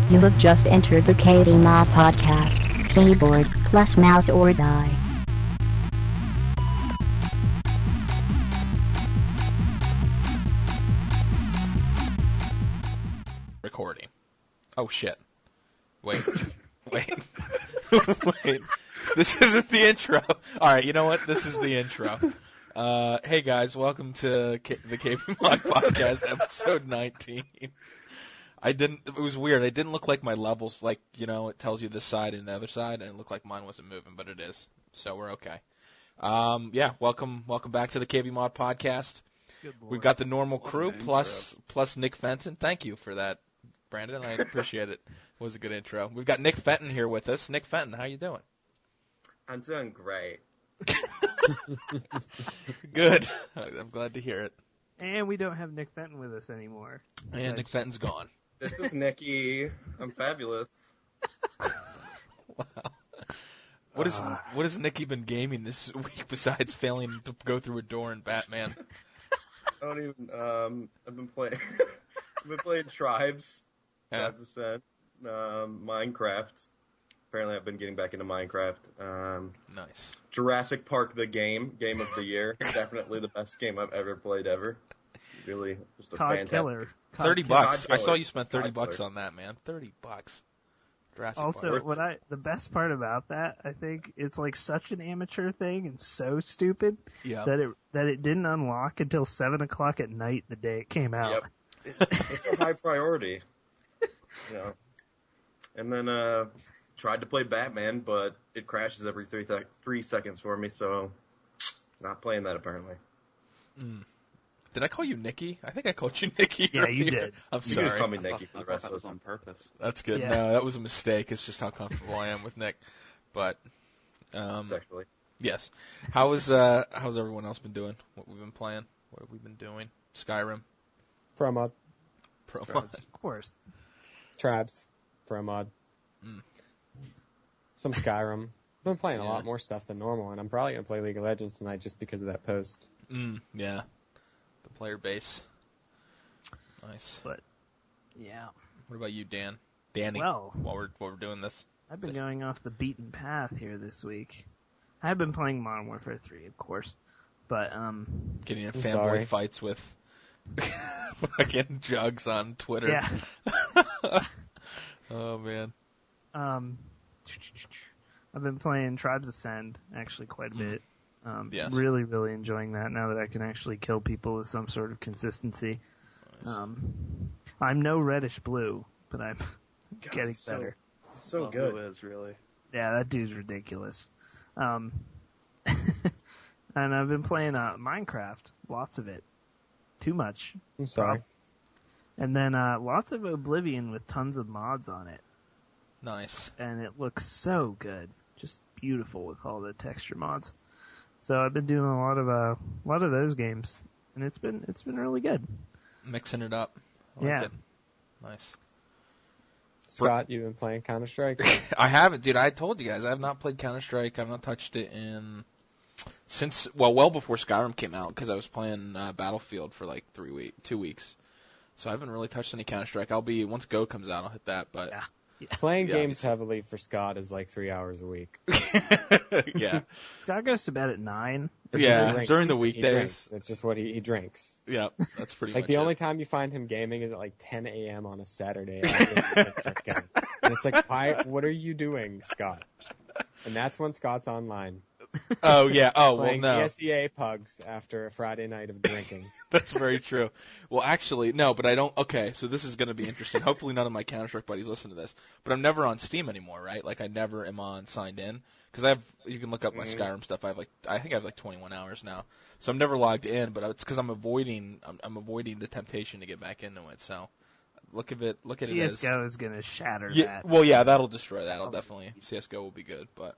You have just entered the KBMOD podcast. Keyboard plus mouse or die. Recording. Oh shit. Wait. Wait. This isn't the intro. Alright, you know what? This is the intro. Hey guys, welcome to the KBMOD podcast, episode 19. It was weird. I didn't look like my levels, like, you know, it tells you this side and the other side, and it looked like mine wasn't moving, but it is. So we're okay. Yeah, welcome back to the KBMOD podcast. We've got the normal crew plus Nick Fenton. Thank you for that, Brandon. I appreciate it. It was a good intro. We've got Nick Fenton here with us. Nick Fenton, how you doing? I'm doing great. Good. I'm glad to hear it. And we don't have Nick Fenton with us anymore. And Nick Fenton's gone. This is Nikki. I'm fabulous. Wow. What has Nikki been gaming this week besides failing to go through a door in Batman? I don't even. I've been playing. I've been playing Tribes. Yeah. Tribes Ascent. Minecraft. Apparently, I've been getting back into Minecraft. Nice. Jurassic Park, the game of the year. Definitely the best game I've ever played ever. Really, just a fantastic. Killer. $30. I Killer. saw you spent $30 Killer. on that, man. $30. Jurassic Also, Park. the best part about that, I think, it's like such an amateur thing and so stupid that it didn't unlock until 7 o'clock at night the day it came out. Yep. It's a high priority. You know. And then tried to play Batman, but it crashes every 3 seconds for me, so not playing that apparently. Did I call you Nikki? I think I called you Nikki. Yeah, you earlier. did. I'm You sorry. just call me Nikki for the rest that of was us. on purpose. That's good. Yeah. No, that was a mistake. It's just how comfortable I am with Nick. But Sexually. yes. How's everyone else been doing? What we've been playing? What have we been doing? Skyrim. ProMod. ProMod. Of course. Tribes. ProMod. Some Skyrim. I've been playing a Yeah. lot more stuff than normal, and I'm probably going to play League of Legends tonight just because of that post. Yeah. The player base. Nice. But, yeah. What about you, Dan? Danny. Well, while we're doing this. I've been going off the beaten path here this week. I've been playing Modern Warfare 3, of course. But, Getting in I'm fanboy sorry. fights with fucking Jugs on Twitter. yeah. Oh, man. I've been playing Tribes Ascend, actually, quite a bit. Yes. Really, really enjoying that now that I can actually kill people with some sort of consistency. Nice. I'm no reddish blue, but I'm God, getting it's better. So Well, good. Who is really? Yeah, that dude's ridiculous. And I've been playing Minecraft, lots of it. Too much. I'm sorry. And then lots of Oblivion with tons of mods on it. Nice. And it looks so good. Just beautiful with all the texture mods. So I've been doing a lot of those games, and it's been really good. Mixing it up. I like Yeah. it. Nice. Scott, you've been playing Counter-Strike? I haven't, dude. I told you guys I have not played Counter-Strike. I've not touched it well before Skyrim came out because I was playing Battlefield for like 2 weeks. So I haven't really touched any Counter-Strike. Once Go comes out, I'll hit that. But Yeah. Playing Yeah, games heavily for Scott is like 3 hours a week. yeah, Scott goes to bed at 9. yeah. He drinks. During the He weekdays. drinks. It's just what he drinks. Yeah, that's pretty Like much the it. only time you find him gaming is at like 10 a.m. on a Saturday. And it's like, what are you doing, Scott? And that's when Scott's online. Oh yeah. Oh well, Playing no. ESEA pugs after a Friday night of drinking. That's very true. Well, actually, no, but I don't. Okay, so this is going to be interesting. Hopefully, none of my Counter-Strike buddies listen to this. But I'm never on Steam anymore, right? Like, I never am on signed in because you can look up my Skyrim stuff. I think I have like 21 hours now, so I'm never logged in. But it's because I'm avoiding the temptation to get back into it. So look at it as CSGO is going to shatter yeah. that. Well, yeah, that'll destroy that. That'll Obviously. definitely CS:GO will be good, but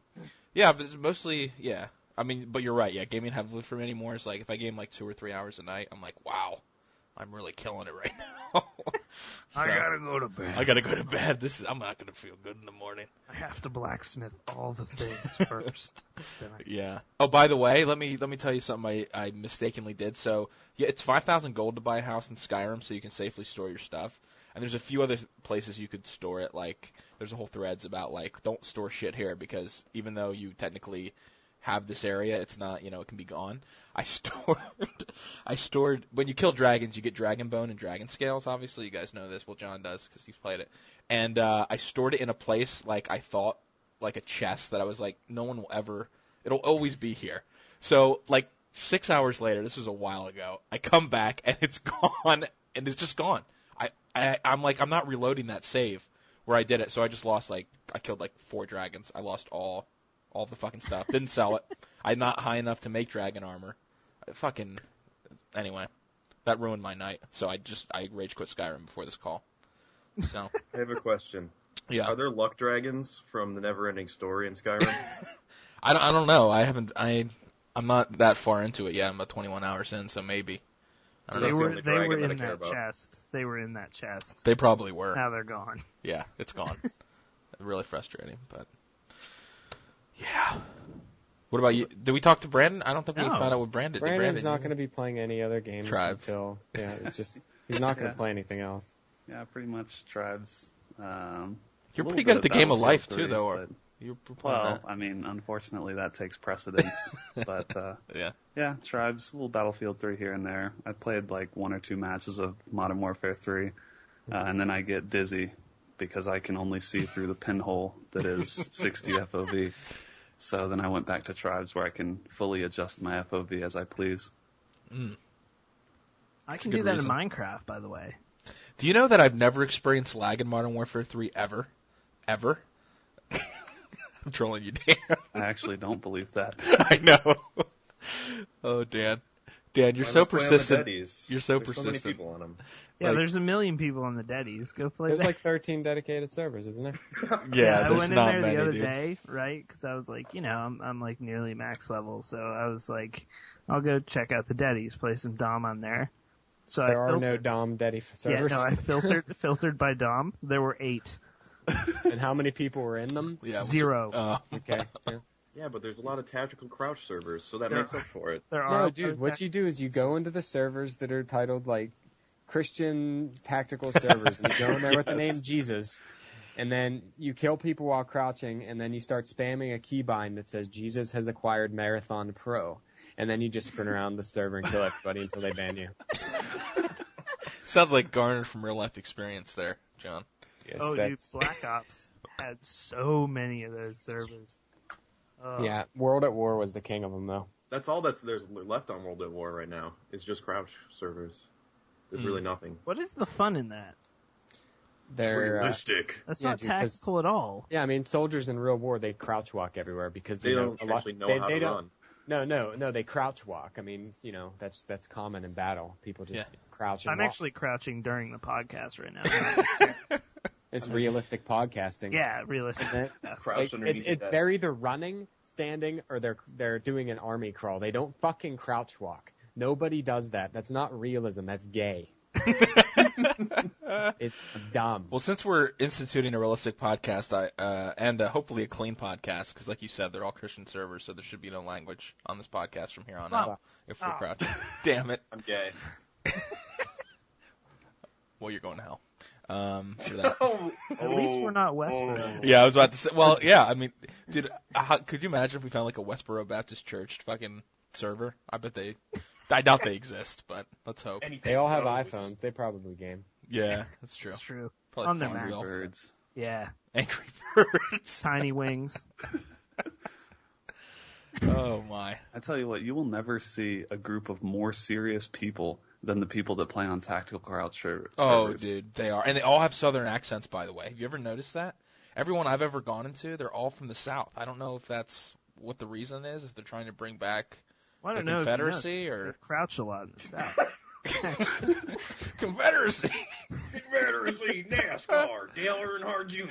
yeah, but it's mostly yeah. I mean, but you're right. Yeah, gaming heavily for me anymore is like if I game like 2 or 3 hours a night, I'm like, wow, I'm really killing it right now. I gotta go to bed. I gotta go to bed. I'm not gonna feel good in the morning. I have to blacksmith all the things first. Yeah. Oh, by the way, let me tell you something I mistakenly did. So yeah, it's 5,000 gold to buy a house in Skyrim, so you can safely store your stuff. And there's a few other places you could store it. Like, there's a whole threads about, like, don't store shit here because even though you technically have this area, it's not, it can be gone. I stored, when you kill dragons, you get dragon bone and dragon scales, obviously. You guys know this. Well, John does because he's played it. And I stored it in a place, like, I thought, like a chest that I was like, no one will ever, it'll always be here. So, like, 6 hours later, this was a while ago, I come back and it's gone, and it's just gone. I'm like, I'm not reloading that save where I did it, so I just lost, like, I killed, like, 4 dragons. I lost all the fucking stuff. Didn't sell it. I'm not high enough to make dragon armor. Anyway, that ruined my night, so I rage quit Skyrim before this call. So. I have a question. Yeah. Are there luck dragons from the Neverending Story in Skyrim? I don't know. I'm not that far into it yet. I'm about 21 hours in, so maybe. I don't know. They were in that chest. They were in that chest. They probably were. Now they're gone. Yeah, it's gone. Really frustrating, but yeah. What about you? Did we talk to Brandon? I don't think we found out what Brandon did. Brandon's not going to be playing any other games Tribes. until it's just he's not going to play anything else. Yeah, pretty much Tribes. You're pretty good at the game of life too, though. Or you're well, I mean, unfortunately, that takes precedence. But yeah, Tribes, a little Battlefield 3 here and there. I played like 1 or 2 matches of Modern Warfare 3, and then I get dizzy because I can only see through the pinhole that is 60 FOV. So then I went back to Tribes where I can fully adjust my FOV as I please. I can do that in Minecraft, by the way. Do you know that I've never experienced lag in Modern Warfare 3 ever? Ever? I'm trolling you, Dan. I actually don't believe that. I know. Oh, Dan. Dan, you're so persistent. You're so persistent. So many people on them. Yeah, there's 1 million people on the Deadies. Go play. There's like 13 dedicated servers, isn't there? Yeah, I went in not there many, the other dude. day, right? Because I was like, I'm like nearly max level, so I was like, I'll go check out the Deadies, play some Dom on there. So there are no Dom Deddy servers. Yeah, no, I filtered by Dom. There were 8. And how many people were in them? Yeah, 0. Okay. Yeah, but there's a lot of tactical crouch servers, so that makes up for it. No, dude, what you do is you go into the servers that are titled, like, Christian tactical servers, and you go in there with the name Jesus, and then you kill people while crouching, and then you start spamming a keybind that says Jesus has acquired Marathon Pro, and then you just sprint around the server and kill everybody until they ban you. Sounds like garnered from real life experience there, John. Yes, dude, Black Ops had so many of those servers. Yeah, World at War was the king of them, though. That's all there's left on World at War right now, is just crouch servers. There's really nothing. What is the fun in that? They're realistic. That's not tactical at all. Yeah, I mean, soldiers in real war, they crouch walk everywhere because they don't actually know how to run. No, they crouch walk. I mean, that's common in battle. People just crouch and I'm walk. actually crouching during the podcast right now. It's realistic podcasting. Yeah, realistic. Crouch underneath the desk. They're either running, standing, or they're doing an army crawl. They don't fucking crouch walk. Nobody does that. That's not realism. That's gay. It's dumb. Well, since we're instituting a realistic podcast, and hopefully a clean podcast, because like you said, they're all Christian servers, so there should be no language on this podcast from here on out if we're crouching. Damn it. I'm gay. Well, you're going to hell. For that. At least we're not Westboro. Yeah, I was about to say. Well, yeah, I mean, dude, could you imagine if we found like a Westboro Baptist Church fucking server? I doubt they exist, but let's hope. They all have iPhones. They probably game. Yeah, that's true. That's true. Probably on their Angry Mac. Birds. Yeah. Angry Birds. Tiny wings. Oh my! I tell you what, you will never see a group of more serious people than the people that play on tactical crouch servers. Oh, dude, they are, and they all have Southern accents. By the way, have you ever noticed that? Everyone I've ever gone into, they're all from the South. I don't know if that's what the reason is. If they're trying to bring back well, the Confederacy or they crouch a lot in the South. Confederacy, NASCAR, Dale Earnhardt Jr.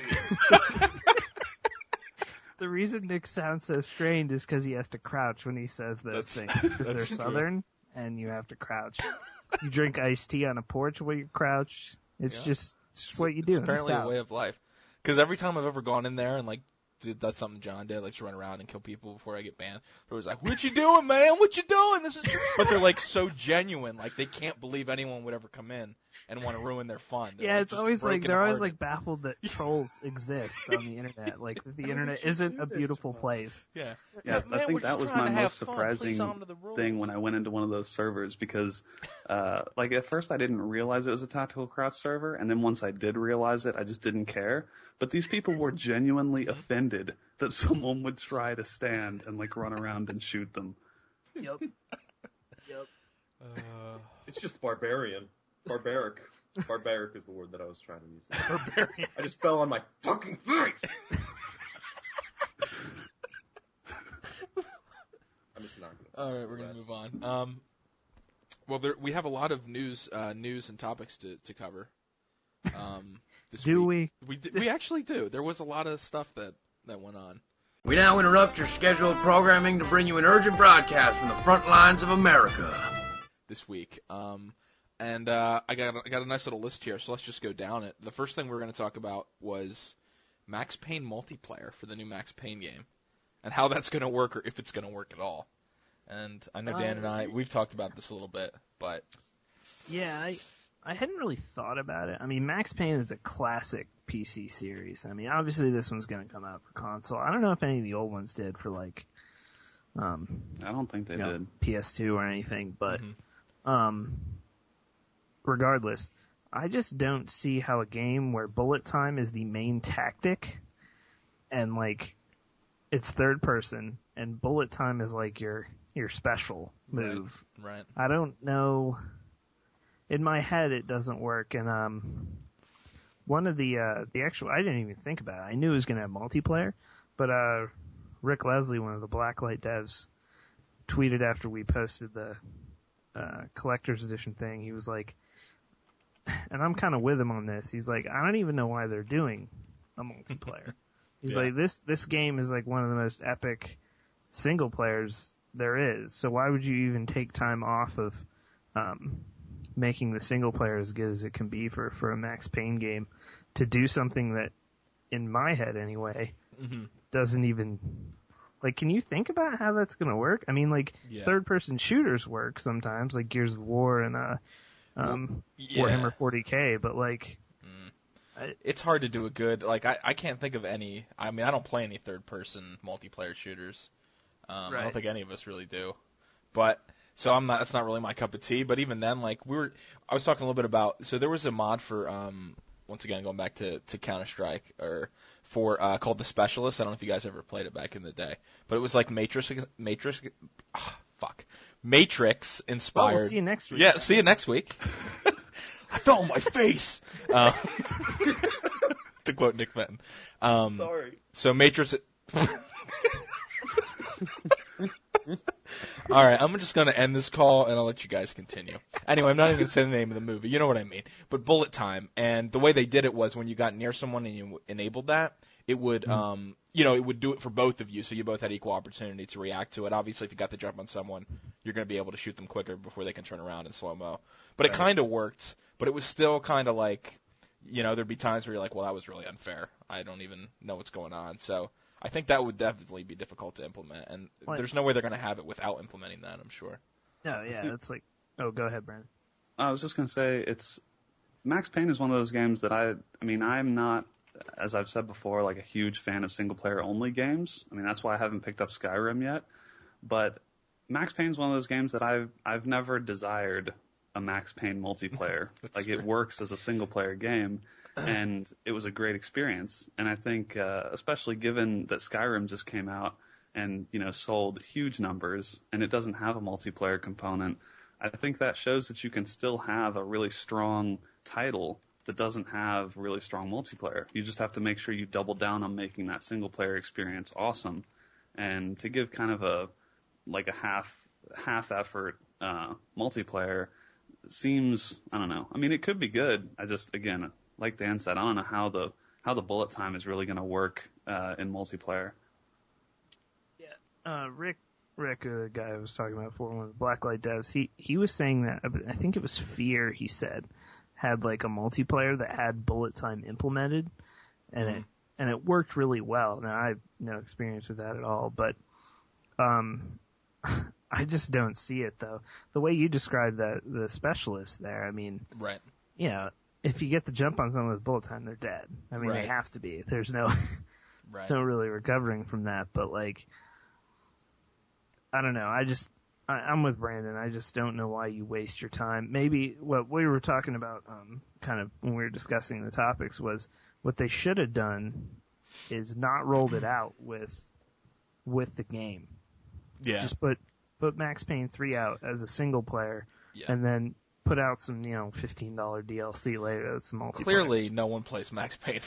The reason Nick sounds so strained is because he has to crouch when he says those things. Because they're true. Southern, and you have to crouch. You drink iced tea on a porch while you crouch. It's just what you do. It's apparently a way of life. Because every time I've ever gone in there and that's something John did, like to run around and kill people before I get banned. It was like, "What you doing, man? What you doing?" But they're like so genuine, like they can't believe anyone would ever come in and want to ruin their fun. Yeah, it's always like they're always like baffled that trolls exist on the internet. Like the internet isn't a beautiful place. Yeah. Yeah, I think that was my most surprising thing when I went into one of those servers because, like at first I didn't realize it was a tactical crouch server, and then once I did realize it, I just didn't care. But these people were genuinely offended that someone would try to stand and like run around and shoot them. Yep. It's just barbarian. Barbaric. Barbaric is the word that I was trying to use. Barbarian. I just fell on my fucking face! I'm just not gonna. Alright, we're going to move on. Well, we have a lot of news and topics to cover. This week. We actually do. There was a lot of stuff that went on. We now interrupt your scheduled programming to bring you an urgent broadcast from the front lines of America. This week. And I got a nice little list here, so let's just go down it. The first thing we're going to talk about was Max Payne multiplayer for the new Max Payne game, and how that's going to work, or if it's going to work at all. And I know Dan and we've talked about this a little bit, but... Yeah, I hadn't really thought about it. I mean, Max Payne is a classic PC series. I mean, obviously this one's going to come out for console. I don't know if any of the old ones did for, like... I don't think they did. PS2 or anything, but... Regardless, I just don't see how a game where bullet time is the main tactic and like it's third person and bullet time is like your special move. Right. I don't know. In my head it doesn't work, and one of the actual I didn't even think about it. I knew it was going to have multiplayer, but Rick Leslie, one of the Blacklight devs, tweeted after we posted the collector's edition thing. He was like, and I'm kind of with him on this. He's like, I don't even know why they're doing a multiplayer. He's like, this game is like one of the most epic single players there is. So why would you even take time off of making the single player as good as it can be for a Max Payne game to do something that, in my head anyway, doesn't even... Like, can you think about how that's going to work? I mean, like, third-person shooters work sometimes, like Gears of War and Warhammer 40K, but, like... It's hard to do a good... Like, I can't think of any... I mean, I don't play any third-person multiplayer shooters. I don't think any of us really do. But... So that's not really my cup of tea, but even then, like, I was talking a little bit about... So there was a mod for... once again, going back to Counter-Strike, called The Specialist. I don't know if you guys ever played it back in the day, but it was like Matrix inspired. Oh, we'll see you next week. Yeah, see you next week. I fell on my face. To quote Nick Fenton. Sorry. So Matrix. All right, I'm just going to end this call, and I'll let you guys continue. Anyway, I'm not even going to say the name of the movie. You know what I mean. But bullet time, and the way they did it was when you got near someone and you enabled that, it would, it would do it for both of you, so you both had equal opportunity to react to it. Obviously, if you got the jump on someone, you're going to be able to shoot them quicker before they can turn around in slow-mo. But it kind of worked, but it was still kind of like, there'd be times where you're like, well, that was really unfair. I don't even know what's going on. So I think that would definitely be difficult to implement, and there's no way they're going to have it without implementing that, I'm sure. No, yeah, it's like... Oh, go ahead, Brandon. I was just going to say, Max Payne is one of those games that I'm not, as I've said before, like a huge fan of single-player-only games. I mean, that's why I haven't picked up Skyrim yet. But Max Payne is one of those games that I've never desired a Max Payne multiplayer. Like, it works as a single-player game. And it was a great experience. And I think, especially given that Skyrim just came out and, sold huge numbers, and it doesn't have a multiplayer component, I think that shows that you can still have a really strong title that doesn't have really strong multiplayer. You just have to make sure you double down on making that single-player experience awesome. And to give kind of a half-effort multiplayer seems, I don't know. I mean, it could be good. I just, again... Like Dan said, I don't know how the bullet time is really going to work in multiplayer. Yeah, Rick, the guy I was talking about before, one of the Blacklight devs, he was saying that, I think it was Fear, he said, had like a multiplayer that had bullet time implemented, and it worked really well. Now I have no experience with that at all, but I just don't see it though. The way you described the specialist there, I mean, right. if you get the jump on someone with bullet time, they're dead. I mean, Right. they have to be. There's no, Right. no really recovering from that. But like, I don't know. I'm with Brandon. I just don't know why you waste your time. Maybe what we were talking about, kind of when we were discussing the topics, was what they should have done is not rolled it out with the game. Yeah. Just put Max Payne 3 out as a single player, Yeah. and then put out some $15 DLC later. That's multiplayer. Clearly, no one plays Max Payne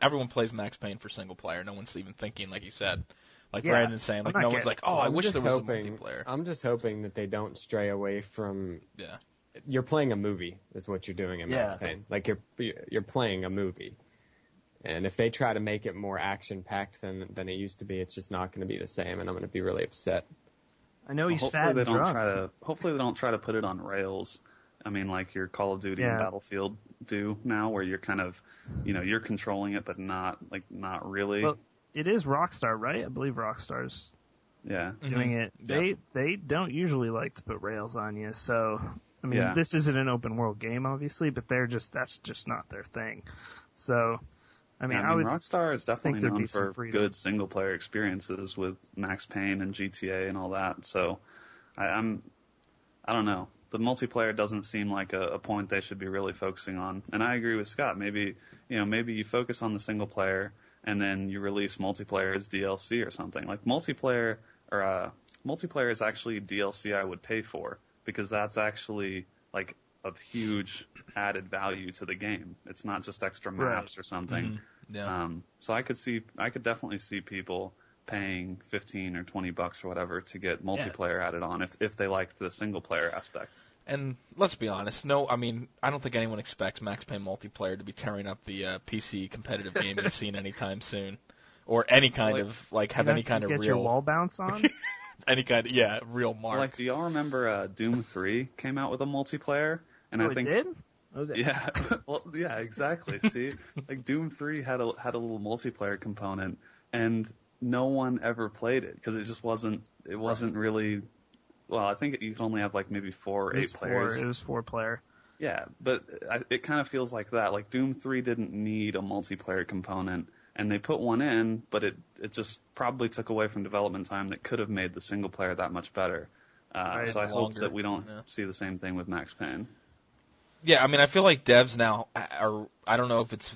everyone plays Max Payne for single player. No one's even thinking, like you said, like Yeah, Brandon's saying, like I'm not no one's getting- like, oh, I I'm wish just there was hoping, a multiplayer. I'm just hoping that they don't stray away from. Yeah. You're playing a movie, is what you're doing in Max Yeah. Payne. Like you're playing a movie, and if they try to make it more action packed than it used to be, it's just not going to be the same, and I'm going to be really upset. I know he's hopefully fat they and don't drunk. hopefully they don't try to put it on rails. I mean, like your Call of Duty and Yeah. Battlefield do now, where you're kind of, you're controlling it, but not really. Well, it is Rockstar, right? I believe Rockstar's Yeah. doing it. Yeah. They don't usually like to put rails on you, so I mean, Yeah. this isn't an open world game, obviously, but that's just not their thing. So, I mean, I would Rockstar is definitely there'd known be some for freedom. good single player experiences with Max Payne and GTA and all that. So, I don't know. The multiplayer doesn't seem like a point they should be really focusing on. And I agree with Scott. Maybe you focus on the single player and then you release multiplayer as DLC or something. Like multiplayer is actually DLC I would pay for, because that's actually like a huge added value to the game. It's not just extra maps or something. Yeah. So I could definitely see people paying $15 or $20 or whatever to get multiplayer added on if they like the single player aspect. And let's be honest, I don't think anyone expects Max Payne multiplayer to be tearing up the PC competitive gaming scene anytime soon, or any kind of have any kind of get real your wall bounce on. any kind of real mark. Like, do y'all remember Doom 3 came out with a multiplayer? And Oh, I think it did? Oh, yeah, well, yeah, exactly. See, like Doom 3 had a little multiplayer component, and no one ever played it because it just wasn't really. Well, I think you can only have like maybe 4 or 8 players. It was 4 player. Yeah, but it kind of feels like that. Like Doom 3 didn't need a multiplayer component, and they put one in, but it just probably took away from development time that could have made the single player that much better. Right, so I hope longer. that we don't see the same thing with Max Payne. Yeah, I mean, I feel like devs now are. I don't know if it's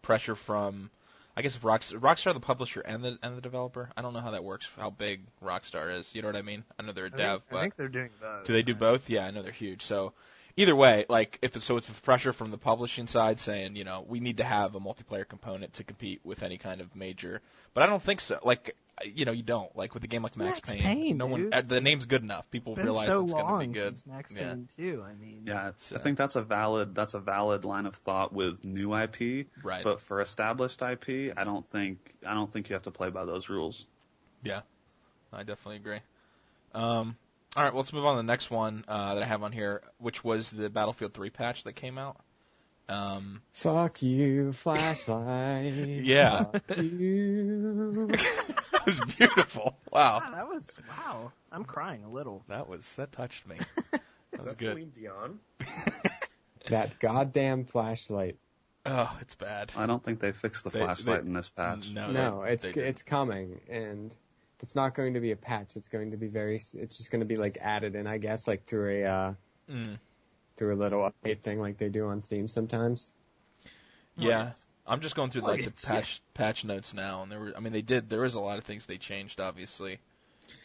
pressure from. I guess if Rockstar the publisher and the developer. I don't know how that works. How big Rockstar is. You know what I mean? I know they're a dev, I think they're doing both. do they do both? Yeah, I know they're huge. So either way, like it's pressure from the publishing side saying, we need to have a multiplayer component to compete with any kind of major. But I don't think so. Like, you don't. Like with a game like Max Payne, no one. The name's good enough. People realize so it's going to be good. Since Max Payne 2. I mean, Yeah, I think that's a valid line of thought with new IP. Right. But for established IP, I don't think you have to play by those rules. Yeah, I definitely agree. All right, well, let's move on to the next one that I have on here, which was the Battlefield 3 patch that came out. Fuck you, flashlight. Yeah. Fuck you. It was beautiful. Wow. Wow. I'm crying a little. That touched me. Is was that good. Celine Dion? That goddamn flashlight. Oh, it's bad. I don't think they fixed the flashlight in this patch. No, they didn't. it's coming, and it's not going to be a patch. It's going to be it's just going to be like added in, I guess, like through a through a little update thing, like they do on Steam sometimes. Yeah. I'm just going through the patch notes now, and there was a lot of things they changed, obviously.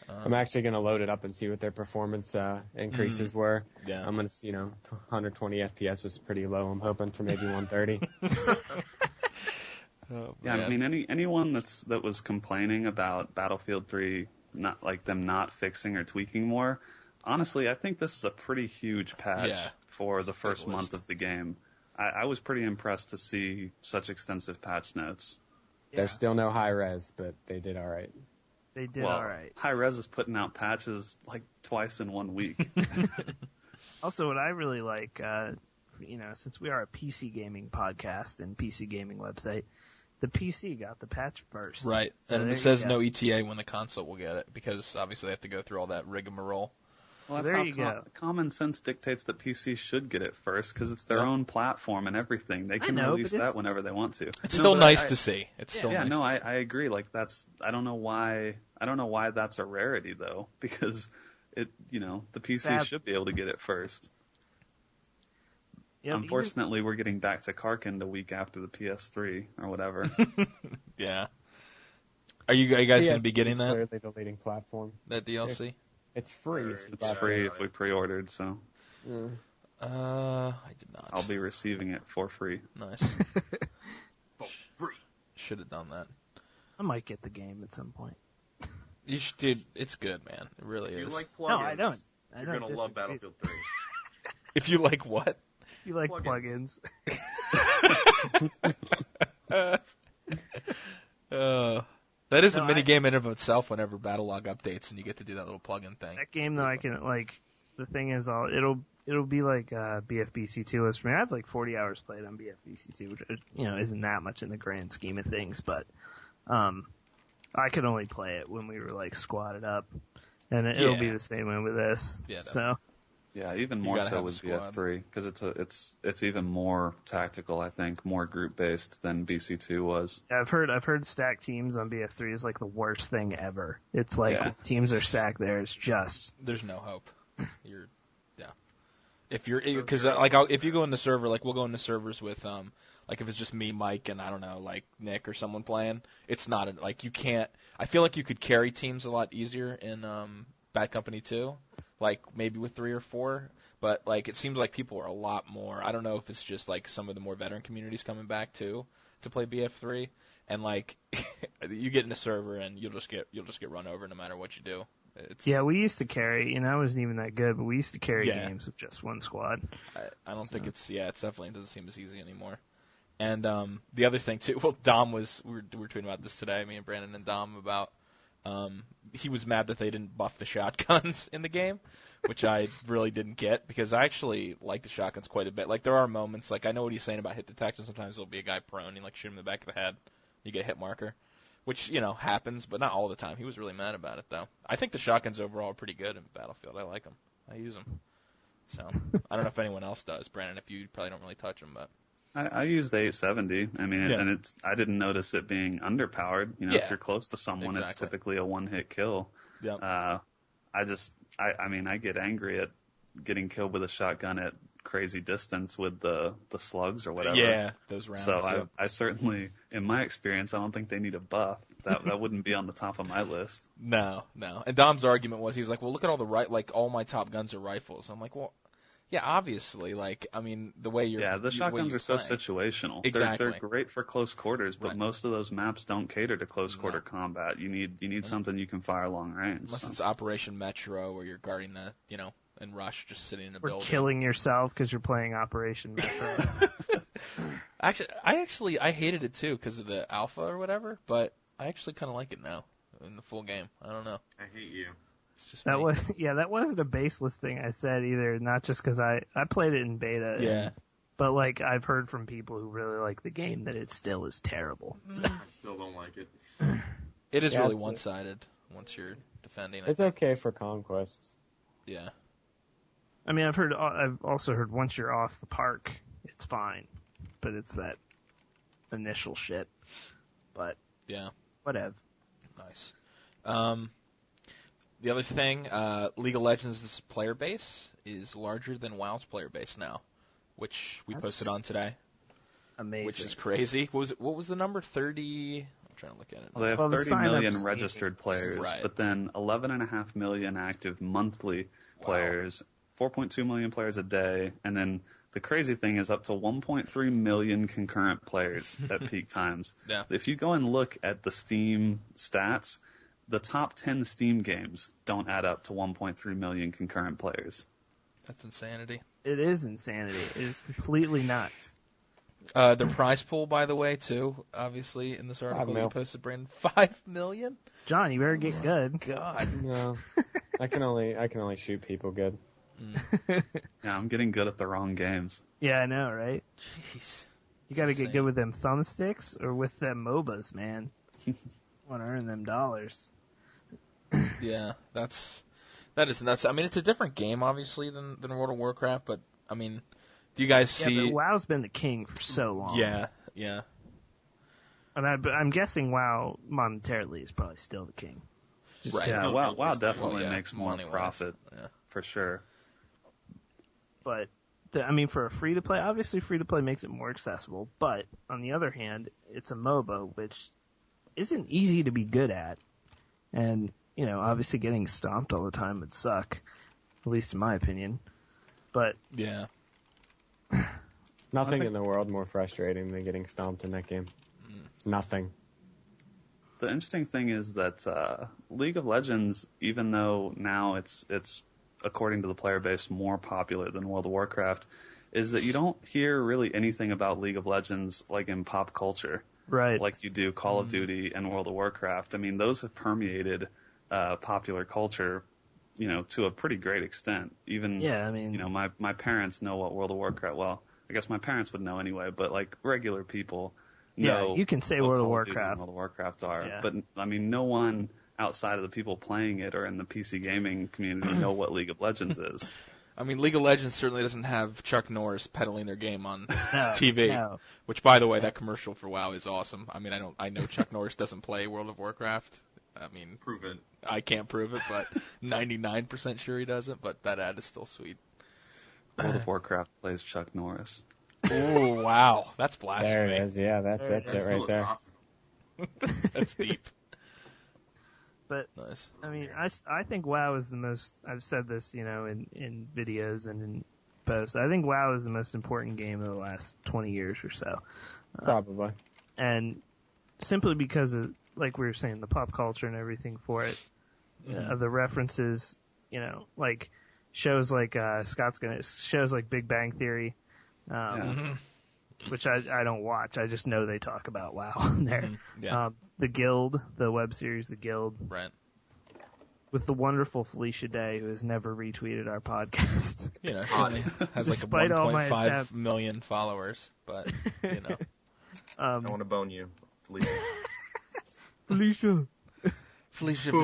I'm actually going to load it up and see what their performance increases were. Yeah. I'm going to, 120 FPS was pretty low. I'm hoping for maybe 130. Oh, Yeah, I mean, anyone that was complaining about Battlefield 3, not fixing or tweaking more, honestly, I think this is a pretty huge patch for the first month of the game. I was pretty impressed to see such extensive patch notes. Yeah. There's still no high res, but they did all right. They did all right. High Res is putting out patches like twice in 1 week. Also, what I really like, since we are a PC gaming podcast and PC gaming website, the PC got the patch first. Right. So and it says no ETA when the console will get it, because obviously they have to go through all that rigmarole. Well, that's there how you go. common sense dictates that PC should get it first because it's their own platform and everything. They can release that whenever they want to. It's still nice to see. It's still nice. Yeah, I agree. Like I don't know why that's a rarity though, because the PC should be able to get it first. Yep, unfortunately, we're getting back to Karkin the week after the PS3 or whatever. Yeah. Are you guys going to be getting that? Clearly the leading platform. That DLC? It's free. It's free if we pre-ordered, so. Yeah. I did not. I'll be receiving it for free. Nice. For free. Should have done that. I might get the game at some point. You should, dude. It's good, man. It really is. If you like plugins, no, I don't. You're going to love Battlefield 3. If you like what? You like plugins. That is a mini game in and of itself whenever Battlelog updates and you get to do that little plugin thing. That game though, I can the thing is it'll be like BFBC2 is for me. I have like 40 hours played on BFBC2, which isn't that much in the grand scheme of things, but I could only play it when we were like squatted up, and it'll be the same way with this. Yeah, so. Yeah, even more so with BF3 because it's even more tactical. I think more group based than BC2 was. Yeah, I've heard stacked teams on BF3 is like the worst thing ever. It's like teams are stacked there. It's just there's no hope. If you're because if you go into server we'll go into servers with like if it's just me, Mike, and I don't know like Nick or someone playing, it's not you can't. I feel like you could carry teams a lot easier in Bad Company 2. Like maybe with 3 or 4, but like it seems like people are a lot more. I don't know if it's just like some of the more veteran communities coming back too to play BF3, and like you get in a server and you'll just get run over no matter what you do. We used to carry, and I wasn't even that good, but we used to carry games with just one squad. I don't think it's it definitely doesn't seem as easy anymore. And the other thing too, well, Dom we were tweeting about this today, me and Brandon and Dom about. He was mad that they didn't buff the shotguns in the game, which I really didn't get because I actually like the shotguns quite a bit. Like there are moments, like I know what he's saying about hit detection. Sometimes there'll be a guy prone and shoot him in the back of the head. You get a hit marker, which happens, but not all the time. He was really mad about it though. I think the shotguns overall are pretty good in Battlefield. I like them. I use them. So I don't know if anyone else does, Brandon. If you probably don't really touch them, but. I use the 870. I mean, and I didn't notice it being underpowered. If you're close to someone, it's typically a one-hit kill. Yep. I get angry at getting killed with a shotgun at crazy distance with the slugs or whatever. Yeah, those rounds. So I certainly, in my experience, I don't think they need a buff. That wouldn't be on the top of my list. No. And Dom's argument was he was like, well, look at all all my top guns are rifles. I'm like, well. Yeah, obviously. The way you're. Yeah, the shotguns are so situational. Exactly. They're great for close quarters, but most of those maps don't cater to close quarter combat. You need something you can fire long range. Unless it's Operation Metro, where you're guarding the, and Rush just sitting in a building. Or killing yourself because you're playing Operation Metro. Actually, I hated it too because of the alpha or whatever, but I actually kind of like it now in the full game. I don't know. I hate you. That wasn't a baseless thing I said either. Not just because I played it in beta. Yeah. But I've heard from people who really like the game that it still is terrible. So. I still don't like it. It is really one-sided once you're defending it. It's okay for conquest. Yeah. I mean, I've also heard once you're off the park, it's fine, but it's that initial shit. But yeah, whatever. Nice. The other thing, League of Legends' player base is larger than WoW's player base now, which we posted on today. Amazing. Which is crazy. What was the number? 30? I'm trying to look at it. Well, they have 30 million registered players, but then 11.5 million active monthly players, 4.2 million players a day, and then the crazy thing is up to 1.3 million concurrent players at peak times. Yeah. If you go and look at the Steam stats, the top 10 Steam games don't add up to 1.3 million concurrent players. That's insanity. It is insanity. It is completely nuts. The prize pool, by the way, too, obviously, in this article you posted, Brandon, 5 million? John, you better get good. God. No. I can only shoot people good. Yeah, I'm getting good at the wrong games. Yeah, I know, right? Jeez. You gotta get good with them thumbsticks or with them MOBAs, man. Want to earn them dollars. Yeah, that's That is nuts. I mean, it's a different game, obviously, than World of Warcraft, but, I mean, do you guys see... Yeah, but WoW's been the king for so long. Yeah. And I'm guessing WoW, monetarily, is probably still the king. Right. Yeah, WoW definitely makes more money-wise. profit, for sure. But, for a free-to-play, obviously free-to-play makes it more accessible, but, on the other hand, it's a MOBA, which isn't easy to be good at. And, obviously getting stomped all the time would suck, at least in my opinion. But... Yeah. Nothing in the world more frustrating than getting stomped in that game. Nothing. The interesting thing is that League of Legends, even though now it's according to the player base more popular than World of Warcraft, is that you don't hear really anything about League of Legends like in pop culture, right? Like you do Call of Duty and World of Warcraft. I mean, those have permeated popular culture, to a pretty great extent. Even my parents know what World of Warcraft. Well, I guess my parents would know anyway, but like regular people. Yeah, you can say World of Warcraft. World of Warcraft are, but I mean, no one outside of the people playing it or in the PC gaming community know what League of Legends is. I mean, League of Legends certainly doesn't have Chuck Norris peddling their game on TV. No. Which, by the way, that commercial for WoW is awesome. I mean, I know Chuck Norris doesn't play World of Warcraft. I mean, prove it. I can't prove it, but 99% sure he doesn't. But that ad is still sweet. World of Warcraft plays Chuck Norris. Oh, wow. That's blasphemy. There it is. Yeah, that's it right there. That's deep. But, nice. I mean, I think WoW is the most, I've said this, in videos and in posts. I think WoW is the most important game of the last 20 years or so. Probably. And simply because of, like we were saying, the pop culture and everything for it, the references, like shows like, shows like Big Bang Theory, which I don't watch. I just know they talk about WoW on there. Yeah. The Guild, the web series The Guild. Right. With the wonderful Felicia Day, who has never retweeted our podcast. She only has like 1.5 million followers, but, I want to bone you, Felicia. Felicia.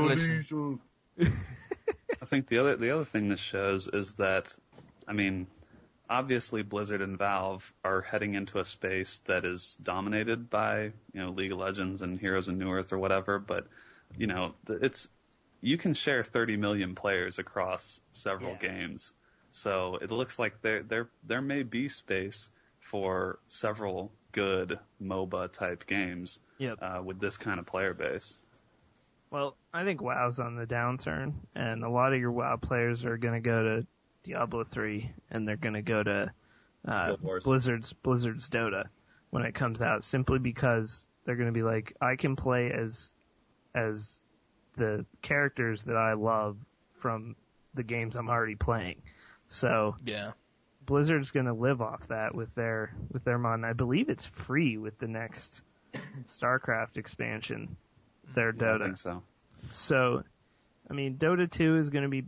I think the other thing this shows is that, I mean, obviously Blizzard and Valve are heading into a space that is dominated by, League of Legends and Heroes of New Earth or whatever, but, you can share 30 million players across several games. So it looks like there may be space for several good MOBA type games with this kind of player base. Well, I think WoW's on the downturn, and a lot of your WoW players are going to go to Diablo 3, and they're going to go to Blizzard's Dota when it comes out, simply because they're going to be like, I can play as the characters that I love from the games I'm already playing. So Blizzard's going to live off that with their mod. I believe it's free with the next StarCraft expansion. Their Dota. I think so. So, I mean, Dota 2 is going to be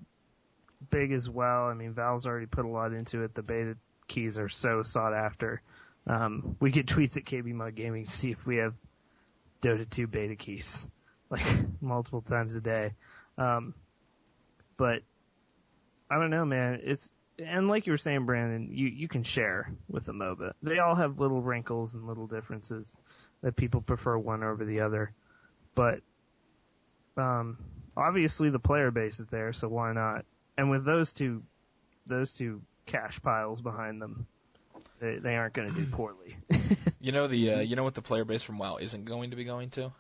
big as well. I mean, Valve's already put a lot into it. The beta keys are so sought after. We get tweets at KBMOD Gaming to see if we have Dota 2 beta keys, like multiple times a day. But I don't know, man. And like you were saying, Brandon, you can share with the MOBA. They all have little wrinkles and little differences that people prefer one over the other. But obviously the player base is there, so why not? And with those two cash piles behind them, they aren't going to do poorly. You know what the player base from WoW isn't going to be going to?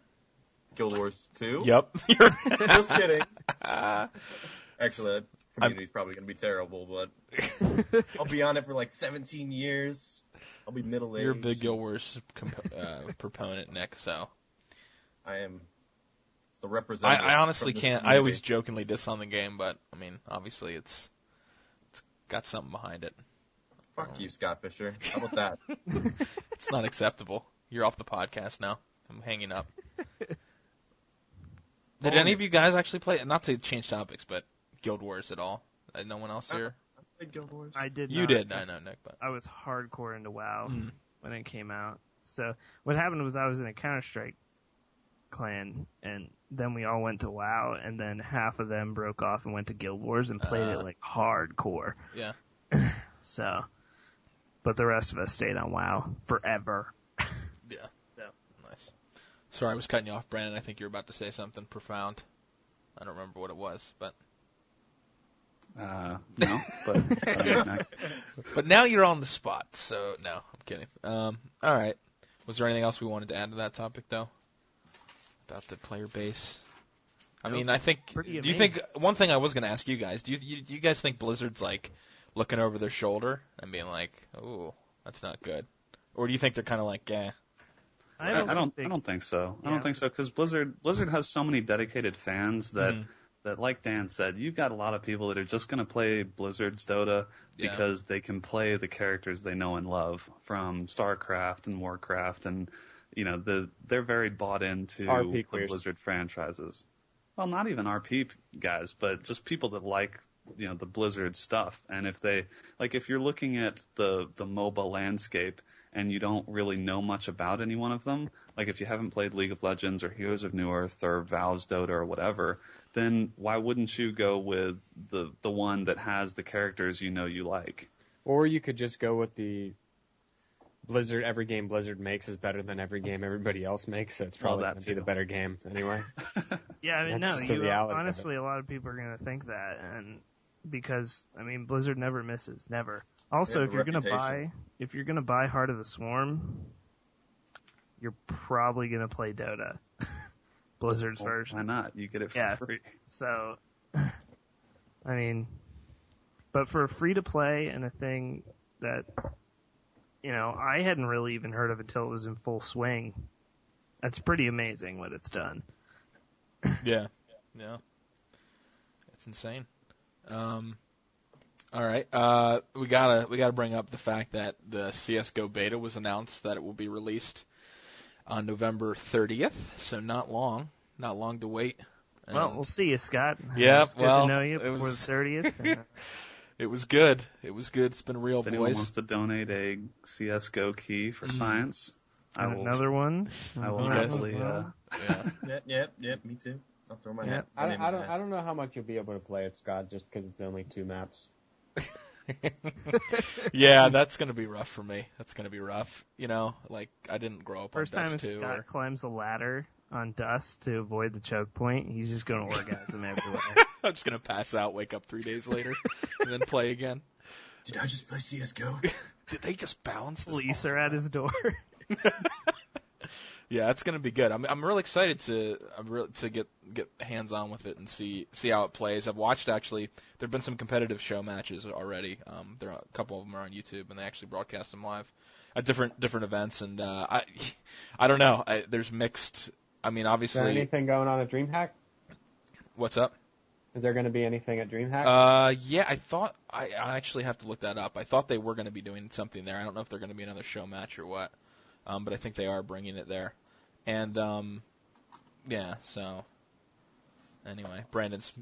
Guild Wars 2? Yep. Just kidding. Actually, that community's probably going to be terrible, but I'll be on it for like 17 years. I'll be middle-aged. You're a big Guild Wars proponent, Nick, so... I am the representative. I honestly can't. I always jokingly diss on the game, but I mean, obviously it's got something behind it. Fuck you, Scott Fisher. How about that? It's not acceptable. You're off the podcast now. I'm hanging up. Did any of you guys actually play? Not to change topics, but Guild Wars at all? No one else here? I played Guild Wars. I did. You did. I know, Nick. But I was hardcore into WoW when it came out. So what happened was I was in a Counter-Strike clan, and then we all went to WoW, and then half of them broke off and went to Guild Wars and played it like hardcore. Yeah. So, but the rest of us stayed on WoW forever. Yeah. So. Nice. Sorry, I was cutting you off, Brandon. I think you were about to say something profound. I don't remember what it was, but. No, but but now you're on the spot, so no, I'm kidding. All right. Was there anything else we wanted to add to that topic, though? About the player base? I mean, I think. Do you think one thing I was going to ask you guys? Do you guys think Blizzard's like looking over their shoulder and being like, "Oh, that's not good," or do you think they're kind of like, "Eh"? I don't think so. I don't think so because Blizzard has so many dedicated fans that. That, like Dan said, you've got a lot of people that are just going to play Blizzard's Dota because they can play the characters they know and love from StarCraft and Warcraft, and they're very bought into the Blizzard franchises. Well, not even RP guys, but just people that like the Blizzard stuff. And if you're looking at the MOBA landscape and you don't really know much about any one of them, like if you haven't played League of Legends or Heroes of Newerth or Valve's Dota or whatever, then why wouldn't you go with the one that has the characters you like? Or you could just go with the Blizzard. Every game Blizzard makes is better than every game everybody else makes, so it's probably going to be the better game anyway. Yeah, I mean, That's just the reality honestly, a lot of people are going to think that, and because Blizzard never misses, never. Also, if you're going to buy Heart of the Swarm, you're probably going to play Dota. Blizzard's version. Why not? You get it for free. So, but for free to play and a thing that, I hadn't really even heard of until it was in full swing. That's pretty amazing what it's done. Yeah. It's insane. All right. We gotta bring up the fact that the CS:GO beta was announced that it will be released on November 30th, so not long to wait. And well, we'll see you, Scott. Yeah, it's good to know you before the 30th. It was good. It's been real, if boys. anyone wants to donate a CS:GO key for science, another one. I will happily. Yep. Me too. I'll throw my hat. I don't know how much you'll be able to play it, Scott, just because it's only 2 maps. Yeah, that's gonna be rough for me. That's gonna be rough. I didn't grow up First on time Dust 2. Scott climbs a ladder on Dust to avoid the choke point, he's just gonna orgasm everywhere. I'm just gonna pass out, wake up 3 days later, and then play again. Did I just play CS:GO? Did they just balance this? Police are at his door. Yeah, it's gonna be good. I'm really excited to get hands on with it and see how it plays. I've watched there've been some competitive show matches already. A couple of them are on YouTube and they actually broadcast them live at different events. And I don't know. There's mixed. Obviously. Is there anything going on at DreamHack? What's up? Is there going to be anything at DreamHack? Yeah, I thought I actually have to look that up. I thought they were going to be doing something there. I don't know if they're going to be another show match or what. But I think they are bringing it there. And, yeah, so, anyway, Brandon's,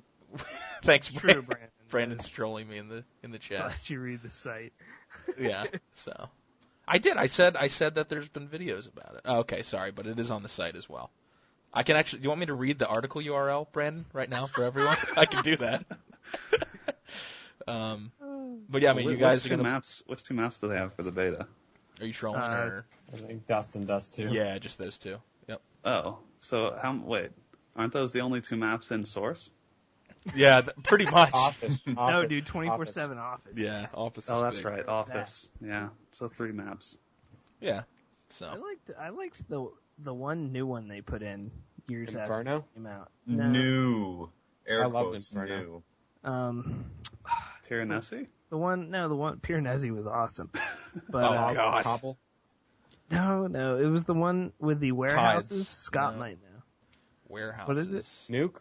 thanks, True, Brandon. Brandon's trolling me in the chat. Let you read the site. Yeah, so, I did, I said that there's been videos about it. Oh, okay, sorry, but it is on the site as well. I can do you want me to read the article URL, Brandon, right now for everyone? I can do that. But yeah, you guys are gonna... Which 2 maps do they have for the beta? Are you trolling or? I think Dust and Dust 2. Yeah, just those 2. Yep. Oh, so aren't those the only 2 maps in Source? Yeah, pretty much. Office. No, dude, 24/7 Office. Yeah, Office. Oh, that's big. right, Office. Yeah, so 3 maps. Yeah. So. I liked the one new one they put in years Inferno? after it came out. No. New. Air I loved quotes, Inferno. new. Piranesi? The one Piranesi was awesome. But, oh God. Cobble? No, it was the one with the warehouses. Tides. Scott No. might know. Warehouses. What is it? Nuke?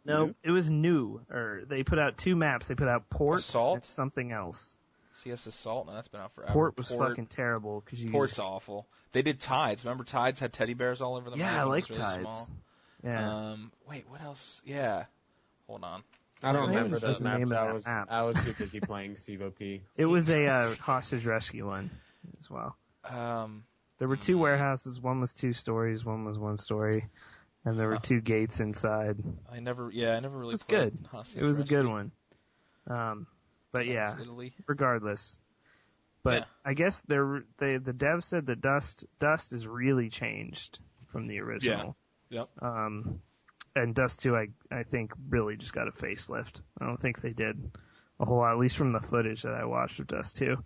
No, Nuke? it was new. They put out 2 maps. They put out Port Assault? and something else. CS Assault? No, that's been out forever. Port was fucking terrible. Port's awful. They did Tides. Remember Tides had teddy bears all over the map? Yeah, I like It was really Tides. small. Yeah. Wait, what else? Yeah. Hold on. I don't I think remember it was those just the name maps. of that map. I was too busy playing CVOP. It was a hostage rescue one as well. There were 2 warehouses. One was 2 stories. One was 1 story. and there were 2 gates inside. I never really. It was played good. Hostage It was Rescue. a good one. But yeah, Italy. regardless. But Yeah. I guess the dev said that Dust is really changed from the original. Yeah. Yep. And Dust 2, I think, really just got a facelift. I don't think they did a whole lot, at least from the footage that I watched of Dust 2.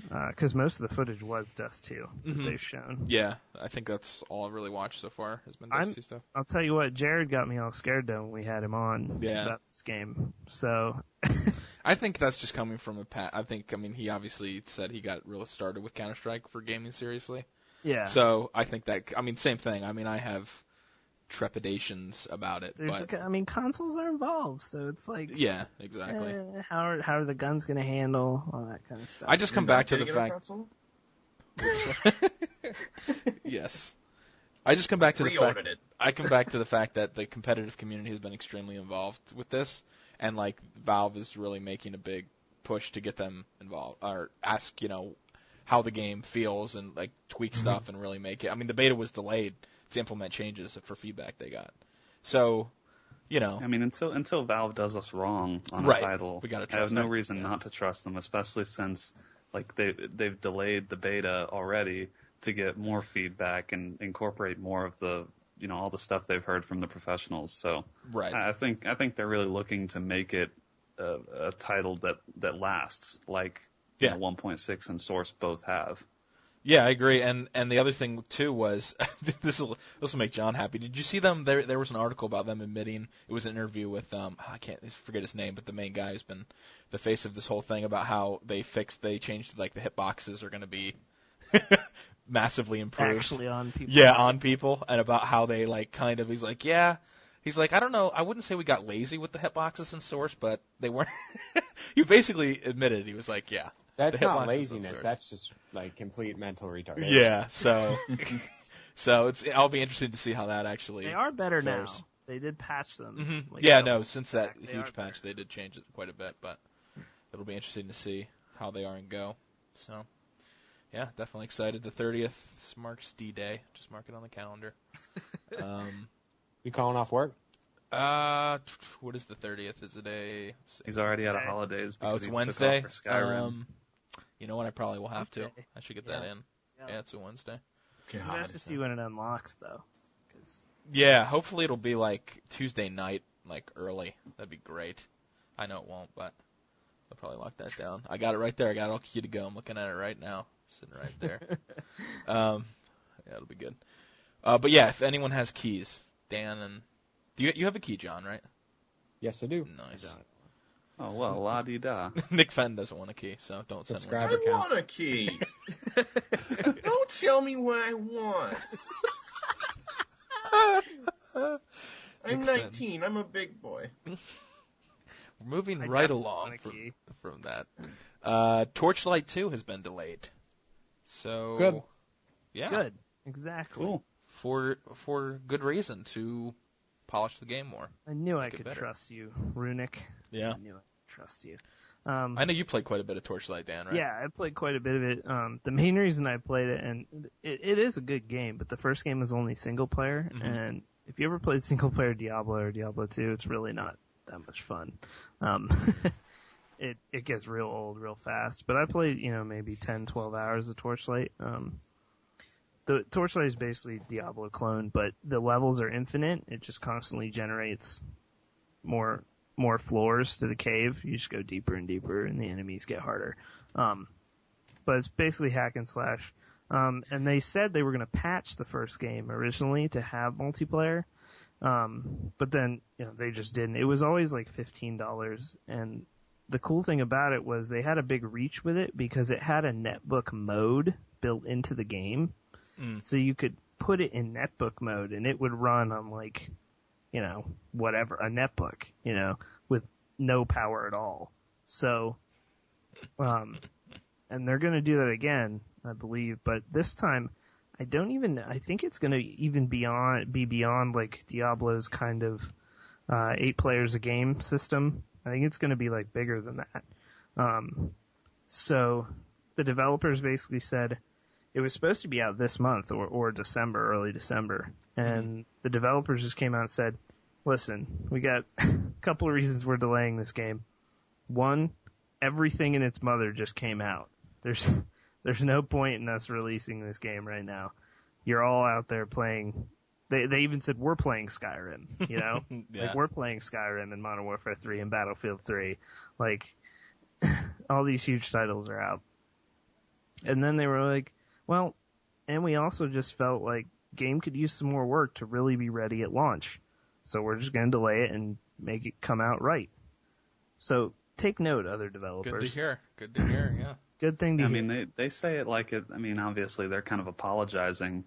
Because most of the footage was Dust 2 that they've shown. Yeah, I think that's all I've really watched so far has been Dust 2 stuff. I'll tell you what, Jared got me all scared though when we had him on about this game. So I think that's just coming from he obviously said he got really started with Counter-Strike for gaming seriously. Yeah. So I think that, same thing. I have trepidations about it. Consoles are involved, so it's like... Yeah, exactly. How are the guns going to handle all that kind of stuff? I just come back to the fact... Yes. I just come back to the fact... I come back to the fact that the competitive community has been extremely involved with this, and, Valve is really making a big push to get them involved, or ask, how the game feels and, tweak stuff and really make it... the beta was delayed to implement changes for feedback they got. So, until Valve does us wrong on right. a title, We gotta I have trust no them. reason not to trust them, especially since they've delayed the beta already to get more feedback and incorporate more of the all the stuff they've heard from the professionals. So right. I think they're really looking to make it a title that lasts, 1.6 and Source both have. Yeah, I agree. And the other thing too was this will make John happy. Did you see them? There was an article about them admitting, it was an interview with I can't forget his name, but the main guy who's been the face of this whole thing about how they changed the hitboxes are going to be massively improved. Actually on people. Yeah, on people, and about how they he's like, I don't know, I wouldn't say we got lazy with the hitboxes in Source, but they weren't. He basically admitted, he was like, yeah. That's not laziness. That's just complete mental retardation. Yeah. So I'll be interested to see how that actually. They are better fares. now. They did patch them. Mm-hmm. Since that huge patch, they did change it quite a bit, but it'll be interesting to see how they are in Go. So, yeah, definitely excited. The 30th marks D-Day. Just mark it on the calendar. You calling off work? What is the 30th? Is it He's already out of holidays. It's he Wednesday. Took off for Skyrim. You know what? I probably will have to. I should get that in. Yeah, it's a Wednesday. You have to see when it unlocks, though. Yeah, hopefully it'll be Tuesday night, early. That'd be great. I know it won't, but I'll probably lock that down. I got it right there. I got it all key to go. I'm looking at it right now, sitting right there. Yeah, it'll be good. But yeah, if anyone has keys, Dan and you have a key, John, right? Yes, I do. Nice. Oh, well, la-di-da. Nick Fenton doesn't want a key, so don't send one. I want a key. Don't tell me what I want. I'm 19. I'm a big boy. We're moving right along from that. Torchlight 2 has been delayed. So good. Yeah. Good. Exactly. Cool. For good reason, to polish the game more. I knew I could trust you, Runic. Yeah. I knew I could trust you. I know you played quite a bit of Torchlight, Dan, right? Yeah, I played quite a bit of it. The main reason I played it, and it is a good game, but the first game was only single player, and if you ever played single player Diablo or Diablo 2, it's really not that much fun. It gets real old real fast. But I played, maybe 10, 12 hours of Torchlight. The Torchlight is basically Diablo clone, but the levels are infinite. It just constantly generates more floors to the cave. You just go deeper and deeper, and the enemies get harder. But it's basically hack and slash. And they said they were going to patch the first game originally to have multiplayer, but then they just didn't. It was always $15, and the cool thing about it was they had a big reach with it because it had a netbook mode built into the game. So you could put it in netbook mode and it would run on whatever, a netbook, with no power at all. So, and they're going to do that again, I believe, but this time I think it's going to even be beyond Diablo's kind of 8 players a game system. I think it's going to be bigger than that. So the developers basically said, it was supposed to be out this month or December, early December. And the developers just came out and said, listen, we got a couple of reasons we're delaying this game. One, everything in its mother just came out. There's no point in us releasing this game right now. You're all out there playing. They even said we're playing Skyrim, you know? Yeah. Like we're playing Skyrim and Modern Warfare 3 and Battlefield 3. Like all these huge titles are out. And then they were like, well, and we also just felt like game could use some more work to really be ready at launch. So we're just going to delay it and make it come out right. So take note, other developers. Good to hear, yeah. Good thing to hear. I mean, they say it like it. I mean, obviously they're kind of apologizing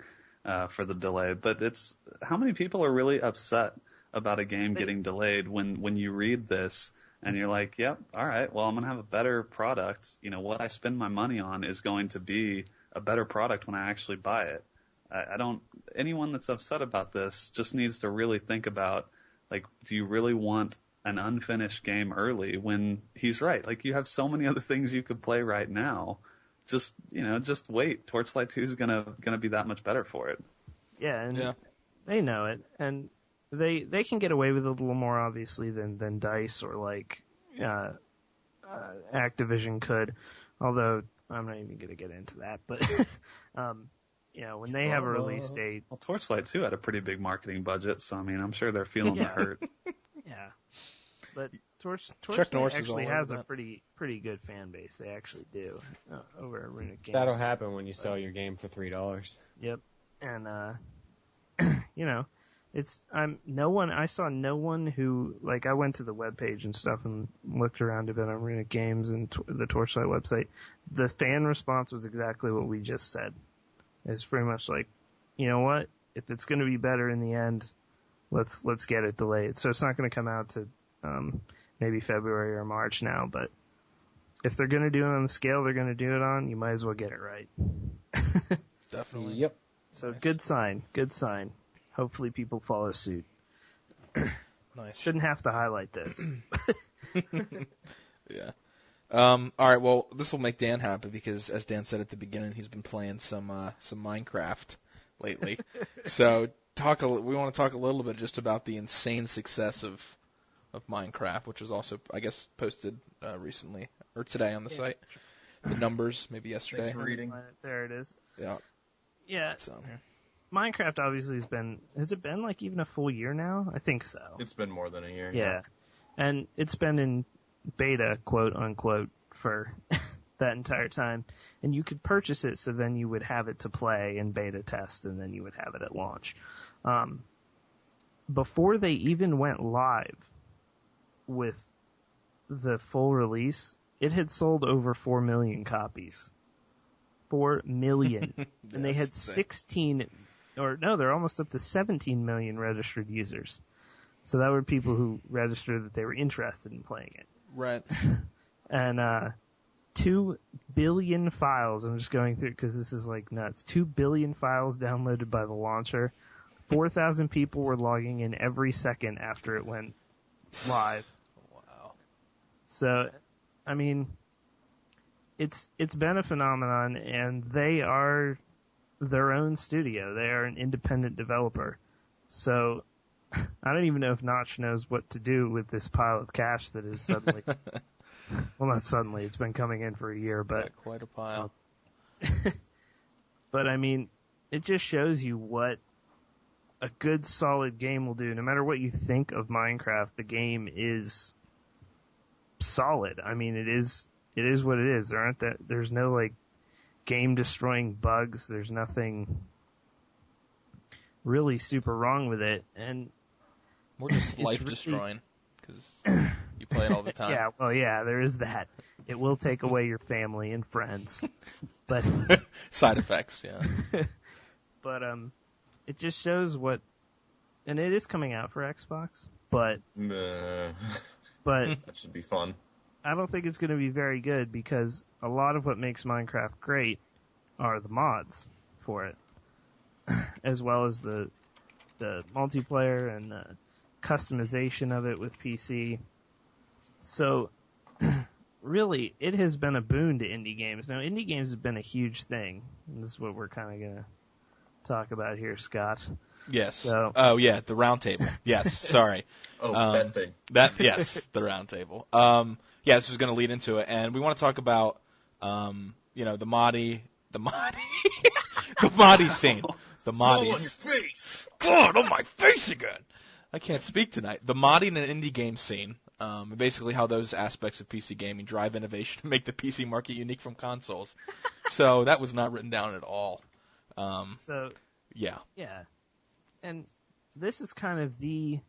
for the delay, but it's how many people are really upset about a game getting delayed when you read this and you're like, yep, all right, well, I'm going to have a better product. You know, what I spend my money on is going to be a better product when I actually buy it. Anyone that's upset about this just needs to really think about, like, do you really want an unfinished game early when he's right? Like, you have so many other things you could play right now. Just wait. Torchlight 2 is gonna be that much better for it. Yeah, and they know it, and they can get away with it a little more obviously than DICE or like Activision could. Although I'm not even gonna get into that, but when they have a release date. Well, Torchlight 2 had a pretty big marketing budget, so I mean, I'm sure they're feeling the hurt. Yeah, but Torchlight actually has a pretty good fan base. They actually do over at Runic Games. That'll happen when you sell your game for $3. Yep, and I saw no one who, like, I went to the webpage and stuff and looked around a bit on Runic Games and the Torchlight website. The fan response was exactly what we just said. It's pretty much like, you know what? If it's going to be better in the end, let's get it delayed. So it's not going to come out to maybe February or March now, but if they're going to do it on the scale they're going to do it on, you might as well get it right. Definitely. Yep. So nice. Good sign. Hopefully people follow suit. Nice. Shouldn't have to highlight this. Yeah. All right. Well, this will make Dan happy because, as Dan said at the beginning, he's been playing some Minecraft lately. So we want to talk a little bit just about the insane success of Minecraft, which was also, I guess, posted recently or today on the site. The numbers, maybe yesterday. Thanks for reading. There it is. Yeah. Yeah. It's on here. Minecraft obviously has it been like even a full year now? I think so. It's been more than a year. Yeah. And it's been in beta, quote unquote, for that entire time. And you could purchase it so then you would have it to play and beta test and then you would have it at launch. Before they even went live with the full release, it had sold over 4 million copies. 4 million. And they had they're almost up to 17 million registered users. So that were people who registered that they were interested in playing it. Right. And 2 billion files, I'm just going through because this is like nuts, 2 billion files downloaded by the launcher. 4,000 people were logging in every second after it went live. Wow. So, I mean, it's been a phenomenon, and they are their own studio. They are an independent developer. So, I don't even know if Notch knows what to do with this pile of cash that is suddenly, well, not suddenly, it's been coming in for a year, but. Yeah, quite a pile. But, I mean, it just shows you what a good, solid game will do. No matter what you think of Minecraft, the game is solid. I mean, it is what it is. There's no, like, game-destroying bugs. There's nothing really super wrong with it. And more just life-destroying, because you play it all the time. Yeah, well, yeah, there is that. It will take away your family and friends. But side effects, yeah. But, it just shows and it is coming out for Xbox, but that should be fun. I don't think it's going to be very good because a lot of what makes Minecraft great are the mods for it, as well as the multiplayer and the customization of it with PC. So, really, it has been a boon to indie games. Now, indie games have been a huge thing. And this is what we're kind of going to talk about here, Scott. Yes. So, oh, yeah, the round table. Yes, sorry. That thing. Yes, the round table. Yeah, this is going to lead into it, and we want to talk about, the Mahdi the Mahdi scene. The Mahdi. On your face. God, on my face again. I can't speak tonight. The Mahdi and an indie game scene. Basically how those aspects of PC gaming drive innovation to make the PC market unique from consoles. So that was not written down at all. Yeah. Yeah. And this is kind of the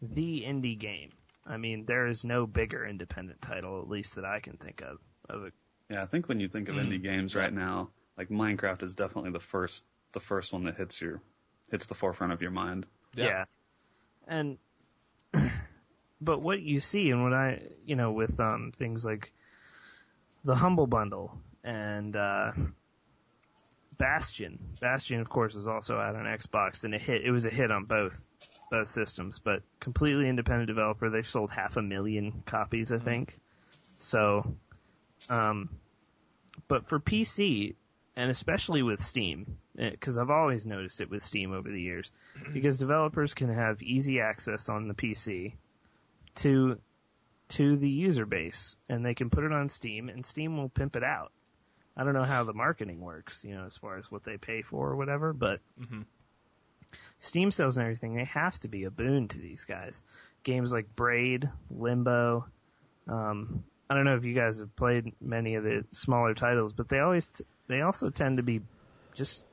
indie game. I mean, there is no bigger independent title, at least that I can think of it. Yeah, I think when you think of indie games right now, like Minecraft is definitely the first one that hits the forefront of your mind. Yeah. And but what you see and what I, with things like the Humble Bundle and Bastion, of course, is also out on Xbox, and it was a hit on both systems, but completely independent developer. They've sold 500,000 copies, I think. So, but for PC, and especially with Steam, because I've always noticed it with Steam over the years, because developers can have easy access on the PC to the user base, and they can put it on Steam, and Steam will pimp it out. I don't know how the marketing works, as far as what they pay for or whatever, but Steam sales and everything, they have to be a boon to these guys. Games like Braid, Limbo, I don't know if you guys have played many of the smaller titles, but they also tend to be just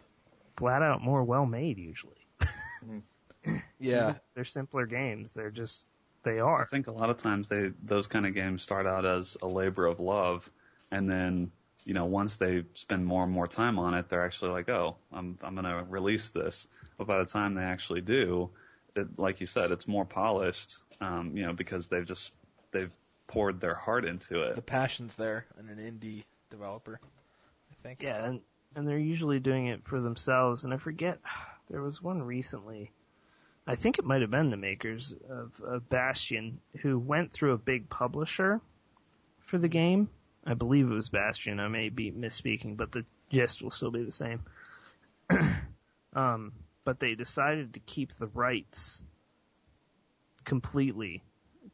flat out more well made usually. Yeah. They're simpler games. They are. I think a lot of times those kind of games start out as a labor of love, and then once they spend more and more time on it, they're actually like, oh, I'm going to release this. But by the time they actually do, like you said, it's more polished, because they've poured their heart into it. The passion's there in an indie developer, I think. Yeah, and they're usually doing it for themselves. And I forget, there was one recently, I think it might have been the makers of Bastion, who went through a big publisher for the game. I believe it was Bastion. I may be misspeaking, but the gist will still be the same. But they decided to keep the rights completely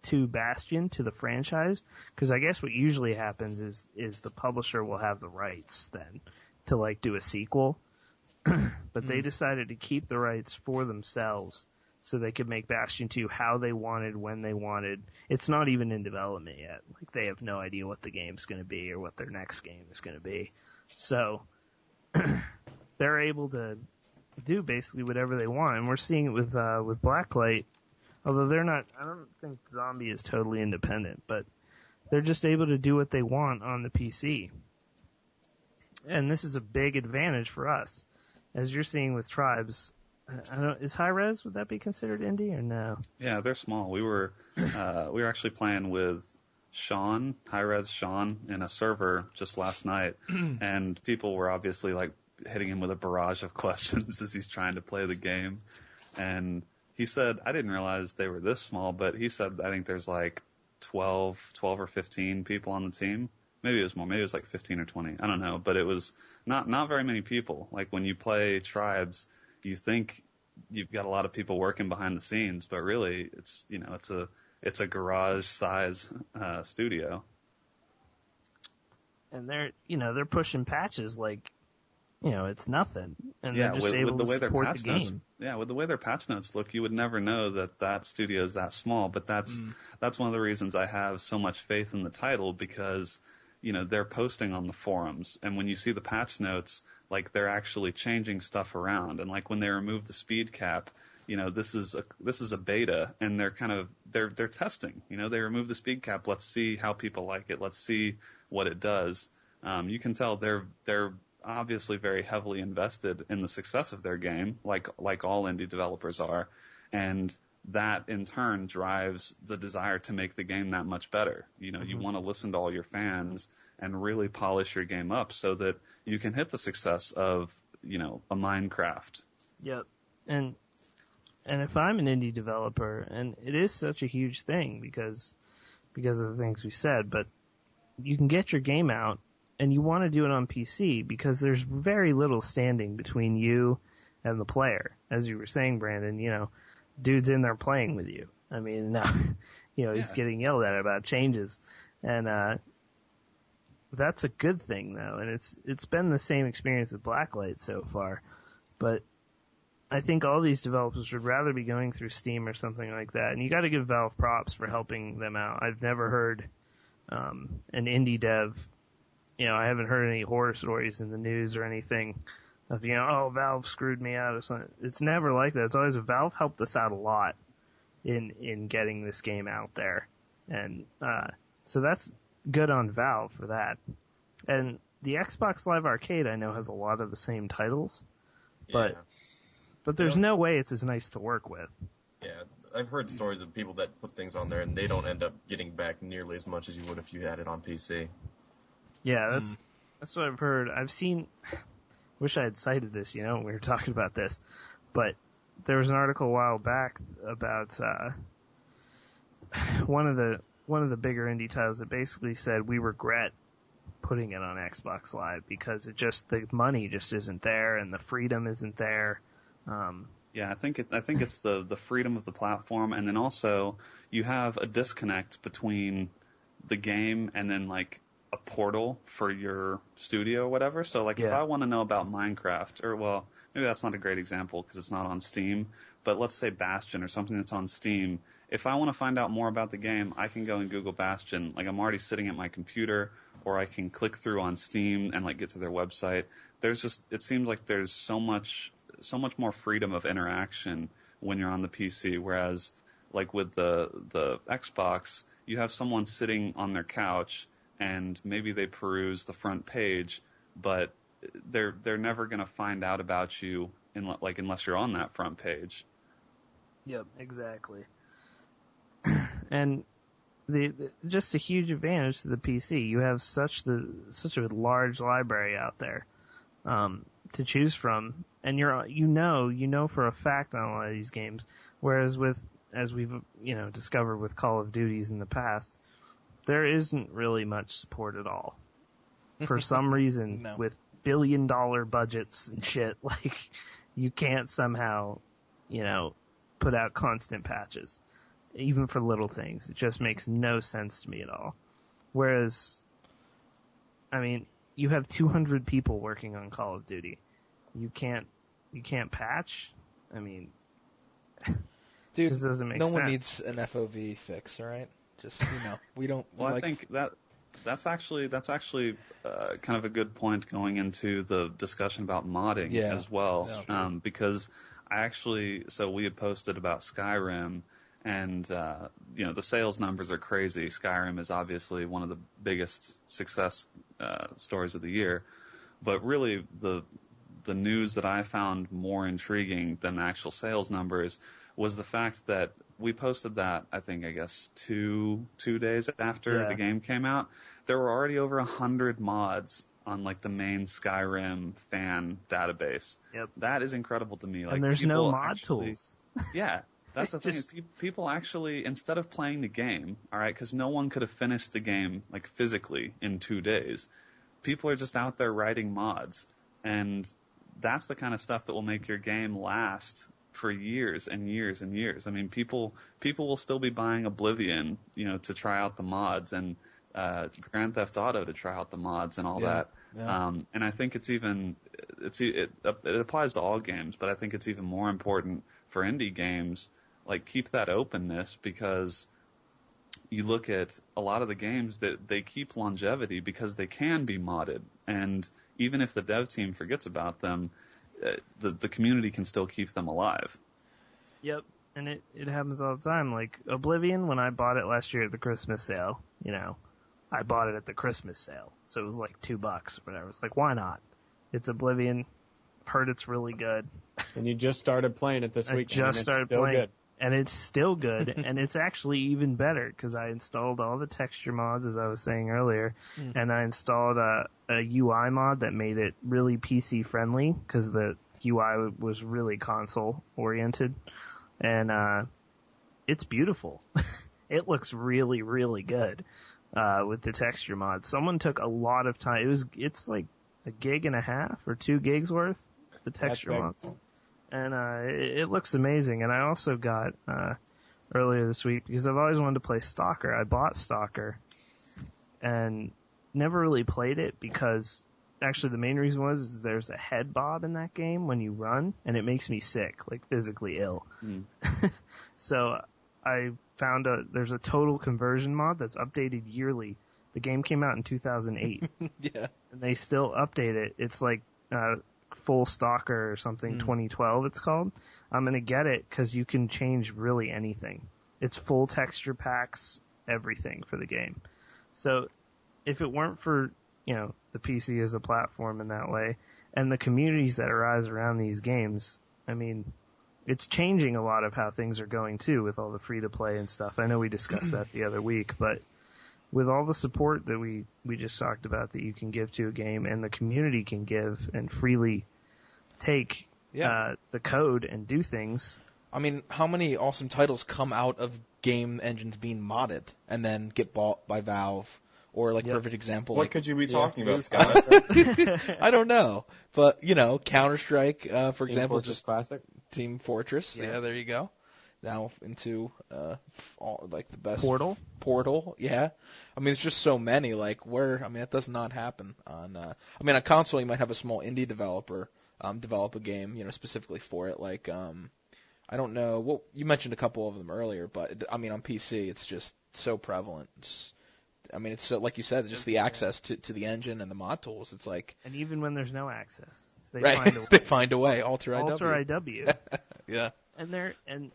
to Bastion, to the franchise, because I guess what usually happens is the publisher will have the rights then to do a sequel, but they decided to keep the rights for themselves so they could make Bastion 2 how they wanted, when they wanted. It's not even in development yet. They have no idea what the game's going to be or what their next game is going to be. So they're able to do basically whatever they want, and we're seeing it with Blacklight. Although they're not, I don't think Zombie is totally independent, but they're just able to do what they want on the PC. And this is a big advantage for us. As you're seeing with Tribes, is Hi-Rez, would that be considered indie or no? Yeah, they're small. We were actually playing with Sean, Hi-Rez Sean, in a server just last night, and people were obviously hitting him with a barrage of questions as he's trying to play the game. And he said, I didn't realize they were this small, but he said, I think there's 12 or 15 people on the team. Maybe it was more. Maybe it was 15 or 20. I don't know. But it was not very many people. When you play Tribes, you think you've got a lot of people working behind the scenes, but really it's a garage size studio. And they're pushing patches it's nothing, and they're just able to support the game. With the way their patch notes look, you would never know that studio is that small. But that's one of the reasons I have so much faith in the title, because they're posting on the forums, and when you see the patch notes, they're actually changing stuff around, and when they remove the speed cap, this is a beta, and they're testing. They remove the speed cap. Let's see how people like it. Let's see what it does. You can tell they're obviously very heavily invested in the success of their game, like all indie developers are, and that in turn drives the desire to make the game that much better. You want to listen to all your fans and really polish your game up so that you can hit the success of a Minecraft. Yep. And if I'm an indie developer, and it is such a huge thing because of the things we said, but you can get your game out, and you want to do it on PC because there's very little standing between you and the player. As you were saying, Brandon, dude's in there playing with you. I mean, he's getting yelled at about changes, and that's a good thing though. And it's been the same experience with Blacklight so far, but I think all these developers would rather be going through Steam or something like that. And you got to give Valve props for helping them out. I've never heard an indie dev. I haven't heard any horror stories in the news or anything of, Valve screwed me out or something. It's never like that. It's always Valve helped us out a lot in getting this game out there. And so that's good on Valve for that. And the Xbox Live Arcade, I know, has a lot of the same titles, but there's no way it's as nice to work with. Yeah, I've heard stories of people that put things on there and they don't end up getting back nearly as much as you would if you had it on PC. Yeah, that's what I've heard. I've seen. Wish I had cited this. We were talking about this, but there was an article a while back about one of the bigger indie titles that basically said we regret putting it on Xbox Live because the money just isn't there and the freedom isn't there. Yeah, I think it's the freedom of the platform, and then also you have a disconnect between the game and then like a portal for your studio or whatever. So like if I want to know about Minecraft, or well, maybe that's not a great example because it's not on Steam, but let's say Bastion or something that's on Steam. If I want to find out more about the game, I can go and Google Bastion. Like I'm already sitting at my computer, or I can click through on Steam and like get to their website. It seems like there's so much more freedom of interaction when you're on the PC, whereas like with the Xbox, you have someone sitting on their couch and maybe they peruse the front page, but they're never going to find out about you unless you're on that front page. Yep, exactly. And just a huge advantage to the PC. You have such a large library out there to choose from, and you know for a fact on a lot of these games. Whereas as we've discovered with Call of Duties in the past, there isn't really much support at all. For some reason, No. with billion-dollar budgets and shit, like you can't somehow, put out constant patches, even for little things. It just makes no sense to me at all. Whereas, I mean, you have 200 people working on Call of Duty. You can't patch? I mean, Dude, it just doesn't make no sense. one needs an FOV fix, all right? Just, we don't. Well, I think that's actually kind of a good point going into the discussion about modding as well, because we had posted about Skyrim, and the sales numbers are crazy. Skyrim is obviously one of the biggest success stories of the year, but really the news that I found more intriguing than the actual sales numbers was the fact that we posted that, I guess 2 days after the game came out. There were already over 100 mods on like the main Skyrim fan database. Yep. That is incredible to me. Like, and there's no mod tools. Yeah. That's the thing. People actually, instead of playing the game, all right, because no one could have finished the game like physically in 2 days, people are just out there writing mods. And that's the kind of stuff that will make your game last for years and years and years. I mean, people will still be buying Oblivion, to try out the mods, and Grand Theft Auto to try out the mods and all that. Yeah. And I think it applies to all games, but I think it's even more important for indie games. Like, keep that openness, because you look at a lot of the games that they keep longevity because they can be modded, and even if the dev team forgets about them, the community can still keep them alive. Yep, and it happens all the time. Like Oblivion, when I bought it last year at the Christmas sale, I bought it at the Christmas sale, so it was like $2 or whatever. It's like, why not? It's Oblivion. I've heard it's really good. And you just started playing it this weekend. And it's still good, and it's actually even better because I installed all the texture mods, as I was saying earlier, and I installed a UI mod that made it really PC friendly because the UI was really console oriented, and it's beautiful. It looks really, really good. with the texture mod. Someone took a lot of time. It's like 1.5 gigs or 2 gigs worth, the texture mods. And it looks amazing. And I also got earlier this week, because I've always wanted to play Stalker. I bought Stalker and never really played it because actually the main reason was there's a head bob in that game when you run, and it makes me sick, like physically ill. So I found there's a total conversion mod that's updated yearly. The game came out in 2008. Yeah. And they still update it. It's like Full Stalker or something, 2012 it's called. I'm going to get it because you can change really anything. It's full texture packs, everything for the game. So if it weren't for, the PC as a platform in that way, and the communities that arise around these games, I mean, it's changing a lot of how things are going too with all the free-to-play and stuff. I know we discussed that the other week, but with all the support that we just talked about that you can give to a game and the community can give and freely take the code and do things. I mean, how many awesome titles come out of game engines being modded and then get bought by Valve? Or, perfect example. What could you be talking about, Scott? I don't know. But, Counter-Strike, for example. Fortress Classic. Team Fortress. Yes. Yeah, there you go. Now into, the best. Portal, yeah. I mean, it's just so many. That does not happen on, on console you might have a small indie developer, develop a game, specifically for it. I don't know. Well, you mentioned a couple of them earlier, but, on PC, it's just so prevalent. It's so, like you said, just the access to the engine and the mod tools. It's like, and even when there's no access, they find a way. Alter IW. Yeah. And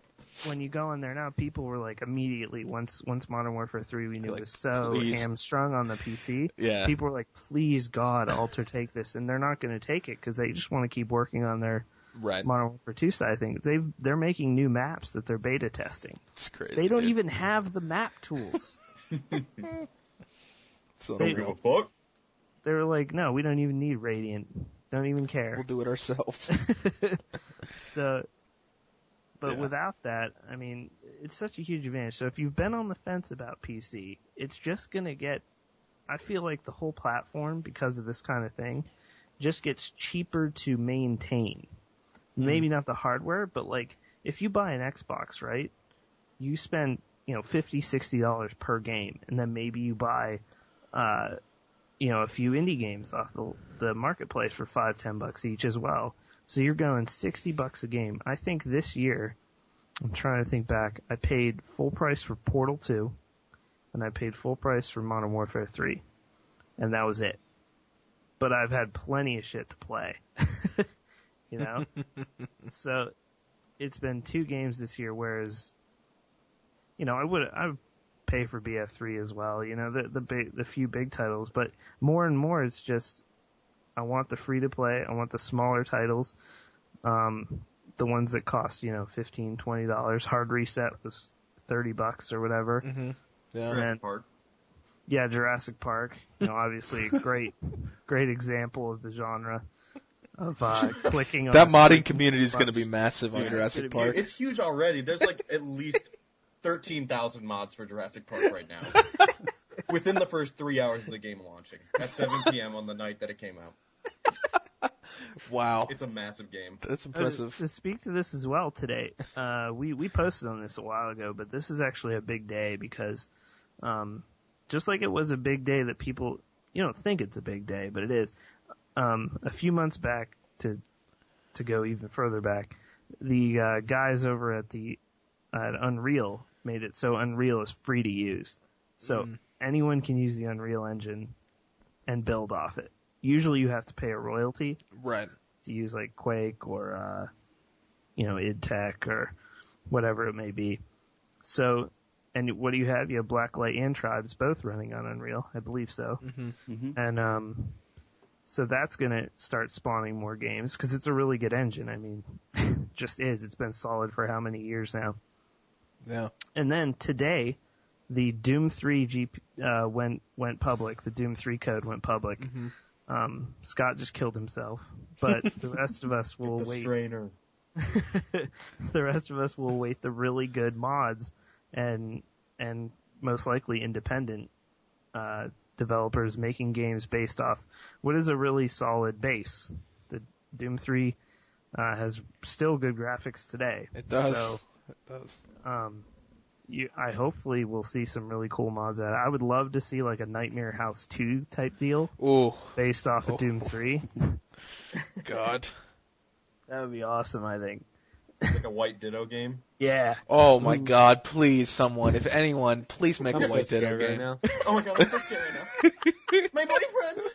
when you go on there now, people were like immediately once Modern Warfare 3 we knew was so hamstrung on the PC. Yeah. People were like, please God, Alter take this, and they're not going to take it because they just want to keep working on their Modern Warfare 2 side thing. They're making new maps that they're beta testing. It's crazy. They don't even have the map tools. So don't give a fuck. They were like, no, we don't even need Radiant. Don't even care. We'll do it ourselves. But without that, it's such a huge advantage. So if you've been on the fence about PC, it's just going to get, I feel like the whole platform, because of this kind of thing, just gets cheaper to maintain. Maybe not the hardware, but if you buy an Xbox, right, you spend, $50, $60 per game, and then maybe you buy, a few indie games off the marketplace for $5, $10 each as well. So you're going $60 a game. I think this year, I'm trying to think back, I paid full price for Portal 2, and I paid full price for Modern Warfare 3, and that was it. But I've had plenty of shit to play, So it's been 2 games this year, whereas, I would pay for BF3 as well, the few big titles, but more and more it's just, I want the free to play, I want the smaller titles, the ones that cost, $15, $20. Hard Reset was $30 or whatever. Mm-hmm. Yeah. Jurassic Park. Yeah, Jurassic Park, obviously a great example of the genre of clicking on that modding community is going to be massive on Jurassic Park. It's huge already. There's at least 13,000 mods for Jurassic Park right now. Within the first 3 hours of the game launching, at 7 p.m. on the night that it came out. Wow. It's a massive game. That's impressive. To speak to this as well today, we posted on this a while ago, but this is actually a big day because just like it was a big day that people, don't think it's a big day, but it is. A few months back, to go even further back, the guys over at Unreal made it so Unreal is free to use. So anyone can use the Unreal Engine and build off it. Usually you have to pay a royalty. Right. To use Quake or, id Tech or whatever it may be. So, and what do you have? You have Blacklight and Tribes both running on Unreal. I believe so. Mm-hmm. Mm-hmm. And, so that's going to start spawning more games because it's a really good engine. Just is. It's been solid for how many years now? Yeah. And then today, the Doom 3 went public. The Doom 3 code went public. Mm-hmm. Scott just killed himself, but the rest of us will wait. Strainer. The rest of us will wait the really good mods and most likely independent developers making games based off what is a really solid base. The Doom 3 has still good graphics today. It does. So, it does. I hopefully will see some really cool mods out. I would love to see like a Nightmare House 2 type deal. Ooh. Based off of Doom 3. God. That would be awesome, I think. Like a White Ditto game? Yeah. Oh my God, please someone, if anyone, please make a White Ditto game. Right now. Oh my God, I'm so scared right now. My boyfriend!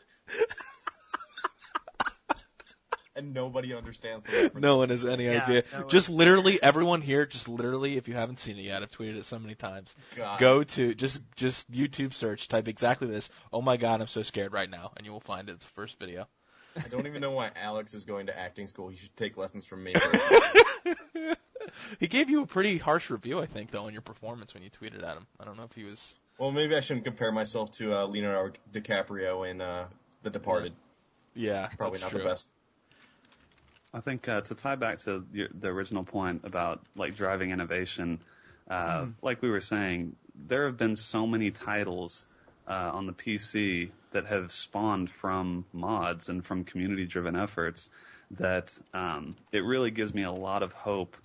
And nobody understands the reference. No one has any idea. No just literally, everyone here, just literally, if you haven't seen it yet, I've tweeted it so many times. God. Go to, just YouTube search, type exactly this, oh my God, I'm so scared right now, and you will find it. It's the first video. I don't even know why Alex is going to acting school. He should take lessons from me. He gave you a pretty harsh review, I think, though, on your performance when you tweeted at him. I don't know if he was... Well, maybe I shouldn't compare myself to Leonardo DiCaprio in The Departed. Yeah, Probably that's not true. the best. I think to tie back to the original point about like driving innovation, like we were saying, there have been so many titles on the PC that have spawned from mods and from community-driven efforts that it really gives me a lot of hope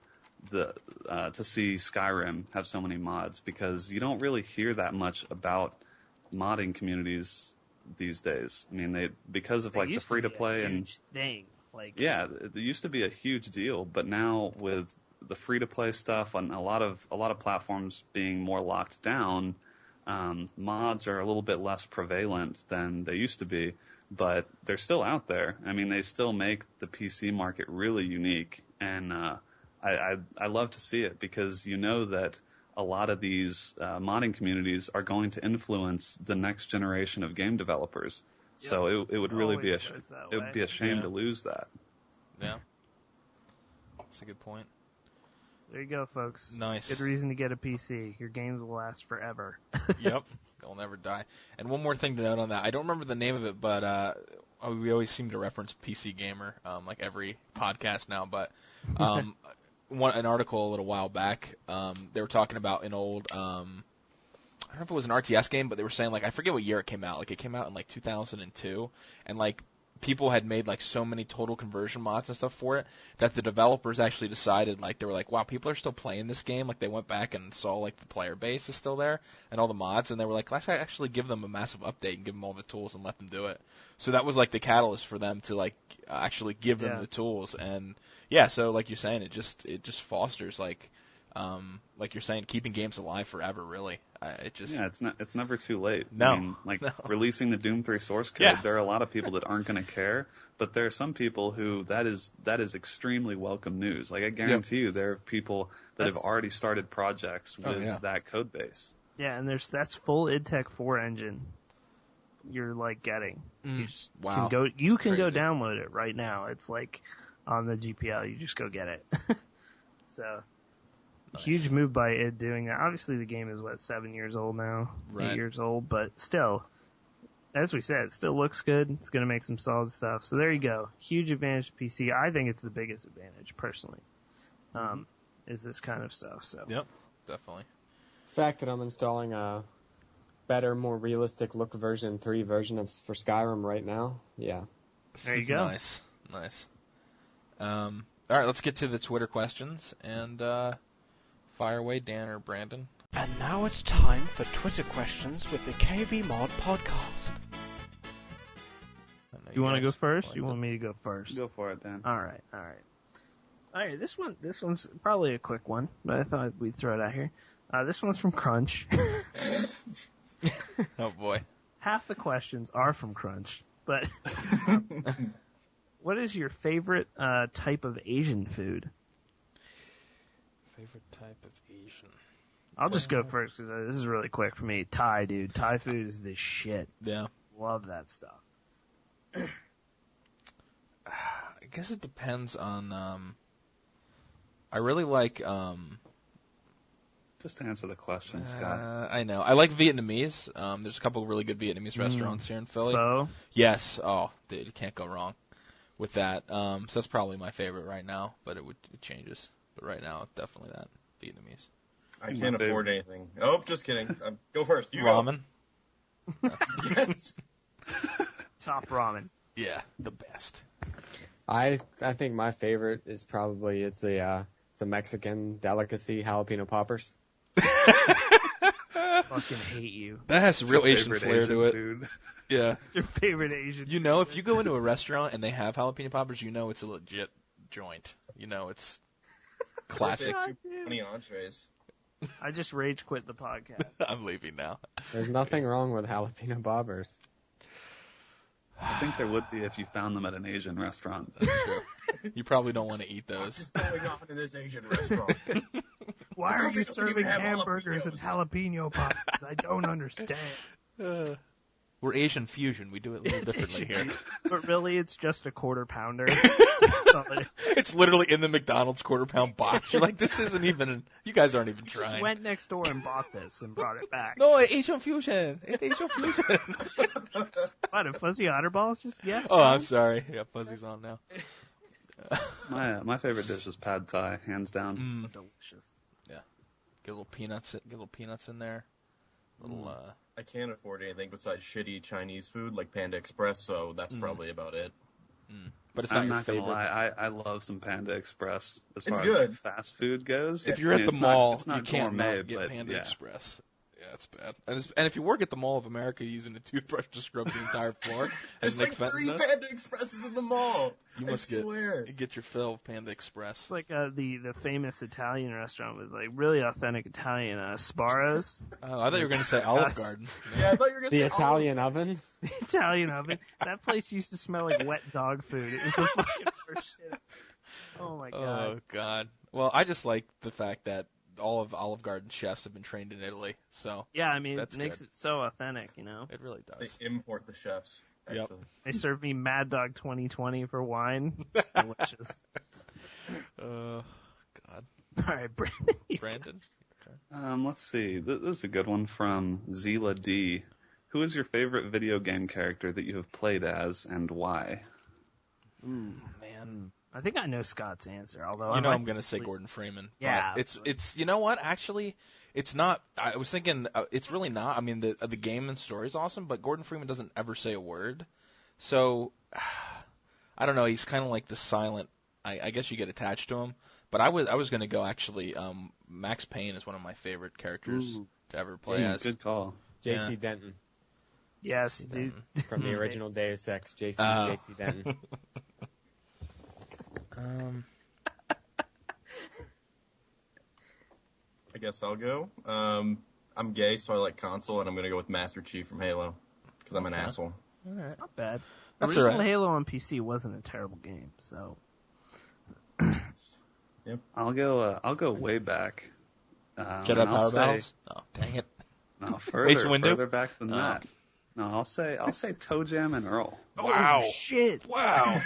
to see Skyrim have so many mods, because you don't really hear that much about modding communities these days. I mean, because of like the free-to-play and thing. Yeah, it used to be a huge deal, but now with the free-to-play stuff on a lot of platforms being more locked down, mods are a little bit less prevalent than they used to be, but they're still out there. I mean, they still make the PC market really unique, and I love to see it, because you know that a lot of these modding communities are going to influence the next generation of game developers. Yep. So it would really be Always it would be a shame to lose that. Yeah. That's a good point. There you go, folks. Nice. Good reason to get a PC. Your games will last forever. Yep. They'll never die. And one more thing to note on that. I don't remember the name of it, but we always seem to reference PC Gamer, like every podcast now. But an article a little while back, they were talking about an old, I don't know if it was an RTS game, but they were saying, like, I forget what year it came out. Like, it came out in, like, 2002. And, like, people had made, like, so many total conversion mods and stuff for it that the developers actually decided, like, they were like, wow, people are still playing this game. Like, they went back and saw, like, the player base is still there and all the mods. And they were like, let's actually give them a massive update and give them all the tools and let them do it. So that was, like, the catalyst for them to, like, actually give them the tools. And, yeah, so, like you're saying, it just fosters, like you're saying, keeping games alive forever, really. It's never too late. No, I mean, releasing the Doom 3 source code, there are a lot of people that aren't going to care, but there are some people who that is extremely welcome news. Like, I guarantee you, there are people that have already started projects with that code base. Yeah, and that's full idTech 4 engine. You're like getting. You just can go. You can go download it right now. It's like on the GPL. You just go get it. So. Nice. Huge move by id doing that. Obviously, the game is, 7 years old now? Right. 8 years old, but still, as we said, it still looks good. It's going to make some solid stuff. So there you go. Huge advantage to PC. I think it's the biggest advantage, personally, is this kind of stuff. So. Yep, definitely. The fact that I'm installing a better, more realistic look version 3 version for Skyrim right now, yeah. There you go. Nice. All right, let's get to the Twitter questions, and fire away, Dan or Brandon. And now it's time for Twitter questions with the KBMOD podcast. You want to go first? You want me to go first? Go for it, Dan. All right. This one's probably a quick one, but I thought we'd throw it out here. This one's from Crunch. Oh boy. Half the questions are from Crunch, but what is your favorite type of Asian food? Favorite type of Asian? I'll just go first because this is really quick for me. Thai, dude. Thai food is the shit. Yeah. Love that stuff. I guess it depends on. I really like. Just to answer the question, Scott. I know. I like Vietnamese. There's a couple of really good Vietnamese restaurants here in Philly. Pho? Yes. Oh, dude, you can't go wrong with that. So that's probably my favorite right now, but it changes. But right now, definitely that Vietnamese. I can't afford anything. Oh, just kidding. Go first. You Ramen. Yes. Top ramen. Yeah, the best. I think my favorite is probably it's a Mexican delicacy, jalapeno poppers. Fucking hate you. That has real Asian flair to it. Food. Yeah. It's your favorite Asian. You know, if you go into a restaurant and they have jalapeno poppers, you know it's a legit joint. You know it's classic. Too many entrees. I just rage quit the podcast. I'm leaving now. There's nothing wrong with jalapeno poppers. I think there would be if you found them at an Asian restaurant. That's true. You probably don't want to eat those. What's going on in this Asian restaurant? Why I are don't you think those even serving have hamburgers and jalapeno poppers? I don't understand. We're Asian fusion. We do it a little differently here. But really, it's just a quarter pounder. It's literally in the McDonald's quarter-pound box. You're like, this isn't even. You guys aren't even Just trying. went next door and bought this and brought it back. No, Asian fusion. It's Asian fusion. What, a fuzzy otter balls? Just yes. Oh, I'm sorry. Yeah, Fuzzy's on now. My favorite dish is pad thai, hands down. Delicious. Yeah. Get a little peanuts. Get a little peanuts in there. Little. I can't afford anything besides shitty Chinese food like Panda Express, so that's probably about it. But it's not I'm your not favorite. gonna lie, I love some Panda Express as It's far good. as fast food goes. If you're I at mean, the it's mall, it's not you can't gourmet, not get but Panda yeah. Express. Yeah, it's bad. And if you work at the Mall of America using a toothbrush to scrub the entire floor, There's as like Nick Fenton 3 does, Panda Expresses in the mall. you I must swear. get your fill of Panda Express. It's like the famous Italian restaurant with like really authentic Italian Sparrows. Oh, I thought you were going to say Olive Garden. Yeah, I thought you were gonna The say Italian oven. The Italian oven. That place used to smell like wet dog food. It was the fucking worst shit. Oh my god. Oh God. Well, I just like the fact that all of Olive Garden chefs have been trained in Italy, so Yeah, I mean, That's it makes good. it so authentic, you know. it really does. They import the chefs. Yep. Actually. They served me Mad Dog 2020 for wine. It's delicious. God. All right, Brandon. Brandon. Let's see. This is a good one from Zila D. Who is your favorite video game character that you have played as, and why? Man. I think I know Scott's answer, although You know I'm going to say Gordon Freeman. But Yeah. it's you know what? Actually, it's not. I was thinking it's really not. I mean, the game and story is awesome, but Gordon Freeman doesn't ever say a word. So I don't know. He's kind of like the silent. I guess you get attached to him. But I was going to go actually. Max Payne is one of my favorite characters to ever play as. Good call. J.C. Denton Yes, dude. from the original Deus Ex. J.C. Denton. I guess I'll go. I'm gay, so I like console, and I'm gonna go with Master Chief from Halo because I'm an asshole. All right. Not bad. That's Original all right. Halo on PC wasn't a terrible game, so. I'll go way back. Jedi and I'll Power say- Battles. Oh, dang it. No, Mace Windu? further back than that. No, I'll say Toe Jam and Earl. Wow. Oh, shit. Wow.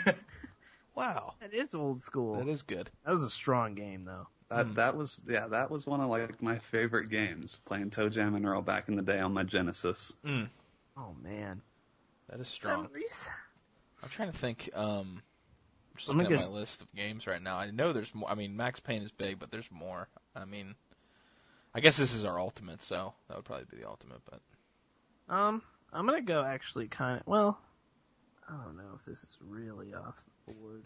Wow. That is old school. That is good. That was a strong game, though. That was one of like my favorite games, playing Toe Jam and Earl back in the day on my Genesis. Oh, man. That is strong. Memories? I'm trying to think. Just I'm looking at gonna my list of games right now. I know there's more. I mean, Max Payne is big, but there's more. I mean, I guess this is our ultimate, so that would probably be the ultimate. But I'm gonna go actually kind of, well, I don't know if this is really off the board.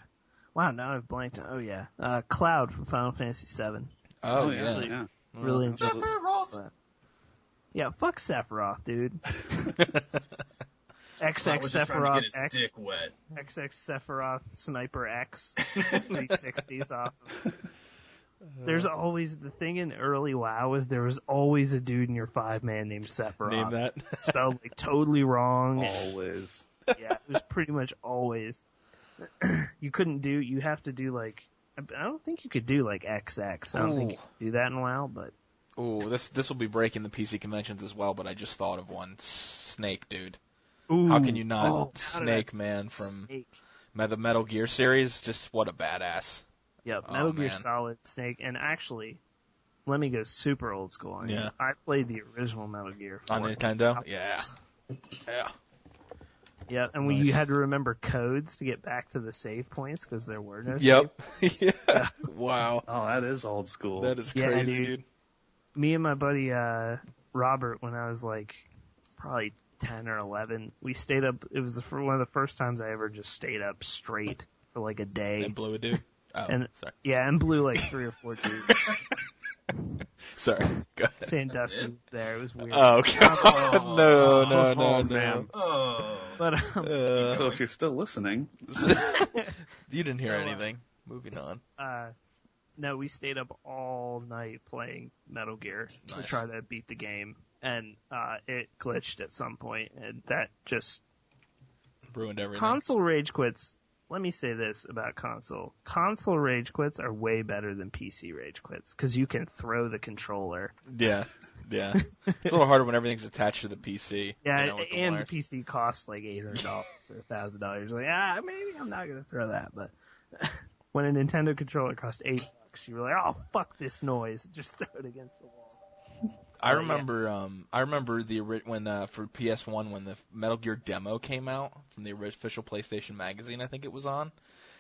Wow, now I've blanked. Oh, yeah. Cloud from Final Fantasy VII. oh actually- yeah, Really enjoyed it. Yeah, fuck Sephiroth, dude. I XX was just trying to Sephiroth get his X. dick wet. XX Sephiroth Sniper X 360s off. There's always, the thing in early WoW is there was always a dude in your 5-man named Sephiroth. name that. Spelled like totally wrong. Always. Yeah, it was pretty much always. You have to do like, I don't think you could do like XX. I don't think you could do that in WoW, but. Oh, this will be breaking the PC conventions as well. But I just thought of one. Snake, dude. Ooh. How can you not? How did Snake, I- man, from Snake. the Metal Gear series. Just what a badass. Yep, Oh, Metal Gear man. Solid, Snake, and actually, let me go super old school on you. Yeah. I played the original Metal Gear On for Nintendo? hours. Yeah. Yeah. Yeah, and Nice. you had to remember codes to get back to the save points because there were no Yep. Yeah. Wow. Oh, that is old school. That is Yeah, crazy, dude. dude. Me and my buddy Robert, when I was like probably 10 or 11. We stayed up. It was one of the first times I ever just stayed up straight for like a day. And blew a dude? Oh, and, sorry. Yeah, and blew like 3 or 4 dudes. Sorry, go ahead. Saying Dustin was there. It was weird. Oh, okay. No, man. Oh. But, so if you're still listening. You didn't hear anything. Moving on. No, we stayed up all night playing Metal Gear to try to beat the game. And it glitched at some point, and that just ruined everything. Console rage quits. Let me say this about console. Console rage quits are way better than PC rage quits, because you can throw the controller. Yeah. It's a little harder when everything's attached to the PC. Yeah, you know, and the PC costs like $800 or $1,000. Like, maybe I'm not going to throw that, but when a Nintendo controller costs $8, you were like, oh, fuck this noise. Just throw it against the wall. I remember when for PS1 when the Metal Gear demo came out from the official PlayStation magazine, I think it was on.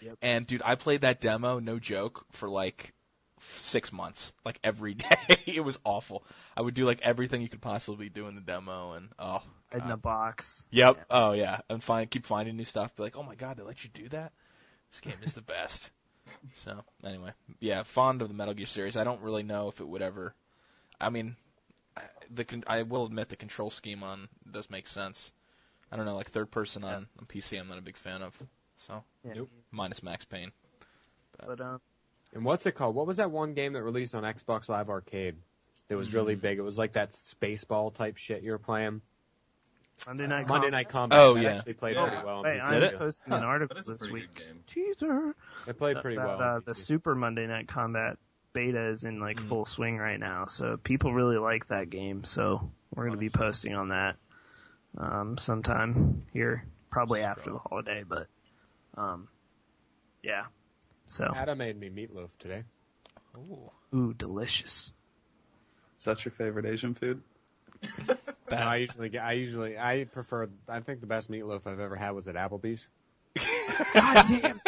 Yep. And dude, I played that demo, no joke, for like 6 months, like every day. It was awful. I would do like everything you could possibly do in the demo, and in a box. Yep. Yeah. Oh yeah, and keep finding new stuff. Be like, oh my god, they let you do that. This game is the best. So anyway, yeah, fond of the Metal Gear series. I don't really know if it would ever. I mean. I will admit the control scheme does make sense. I don't know, like third person on PC, I'm not a big fan of. So, minus Max Payne. But and what's it called? What was that one game that released on Xbox Live Arcade that was really big? It was like that Spaceball type shit you were playing. Monday Night Combat. Oh, that yeah. actually played pretty well. Hey, on PC. I'm posting an article That is a this pretty week. good game. Teaser. It played pretty well. on The PC. Super Monday Night Combat beta is in like full swing right now, so people really like that game. So we're going to be posting on that sometime here, probably after the holiday. But yeah. So Adam made me meatloaf today. ooh, delicious. Is that your favorite Asian food? No, I prefer. I think the best meatloaf I've ever had was at Applebee's. God damn.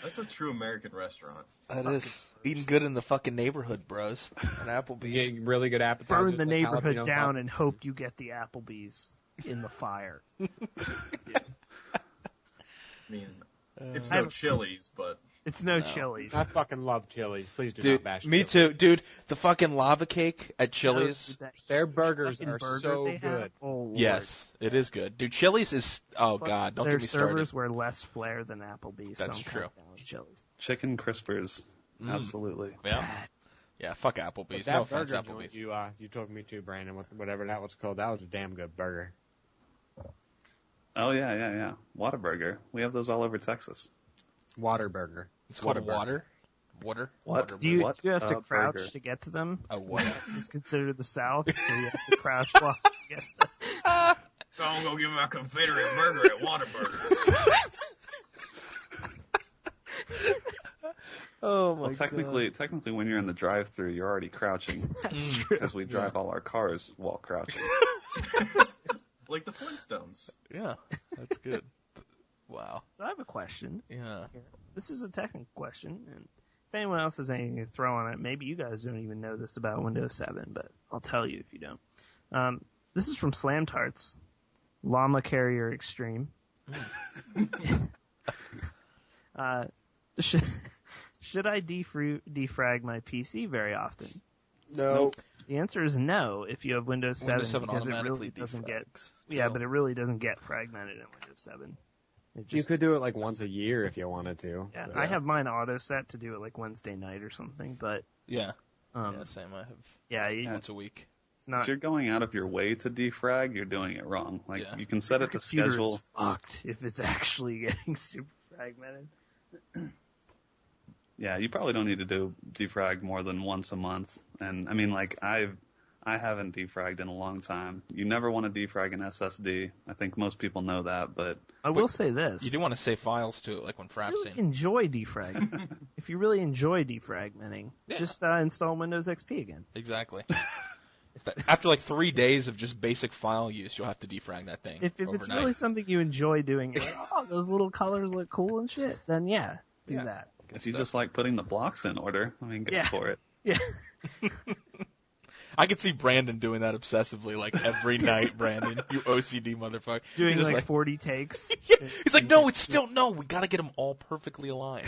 That's a true American restaurant. That is eating good in the fucking neighborhood, bros. At Applebee's. Getting really good appetizers. Burn the like neighborhood jalapeno down poppers. and hope you get the Applebee's in the fire. I mean, it's no Chili's, but It's no Chili's. I fucking love Chili's. Please do Dude, not bash me Chili's. too. Dude, the fucking lava cake at Chili's. Their burgers fucking are burger so they have. good. Oh, Lord. Yes, it is good. Dude, Chili's is... Oh, Plus, God, don't their get me started. servers wear less flair than Applebee's. That's so I'm true. down with Chili's. Chicken crispers. Absolutely. Yeah. Yeah, fuck Applebee's. But that No offense, burger Applebee's. joint you took me to, Brandon, whatever that was called, that was a damn good burger. Oh, yeah. Whataburger. We have those all over Texas. Waterburger. It's called water? Water? What? Water Do you have to Burger. crouch to get to them? Oh, what? It's considered the South, so you have to crouch while you get them. so I'm gonna give my Confederate burger at Whataburger. Oh, my Well, technically, when you're in the drive-thru, you're already crouching. That's true. Because we drive all our cars while crouching. Like the Flintstones. Yeah, that's good. Wow. So I have a question. Yeah. This is a technical question, and if anyone else has anything to throw on it, maybe you guys don't even know this about Windows 7, but I'll tell you if you don't. This is from Slam Tarts, Llama Carrier Extreme. Should I defrag my PC very often? No. The answer is no if you have Windows 7, Windows 7 because it automatically really doesn't get defrags. yeah, but it really doesn't get fragmented in Windows 7. You could do it like once a year if you wanted to. Yeah, I have mine auto set to do it like Wednesday night or something, but Yeah. yeah, Same. I have it's once a week. not. If you're going out of your way to defrag, you're doing it wrong. Like, Yeah. you can set it to Computer schedule. is fucked if it's actually getting super fragmented. Yeah, you probably don't need to do defrag more than once a month. And I mean, like, I haven't defragged in a long time. You never want to defrag an SSD. I think most people know that, but I will say this: You do want to save files to it, like when if you Frapsing. really enjoy defrag. If you really enjoy defragmenting, just install Windows XP again. Exactly. After like 3 days of just basic file use, you'll have to defrag that thing. If overnight. it's really something you enjoy doing, you're like, oh, those little colors look cool and shit, then do that. if you just like putting the blocks in order, I mean, go for it. Yeah. I could see Brandon doing that obsessively, like every night. Brandon, you OCD motherfucker. Doing He's like 40 takes. He's like, no, it's still no. We got to get them all perfectly aligned.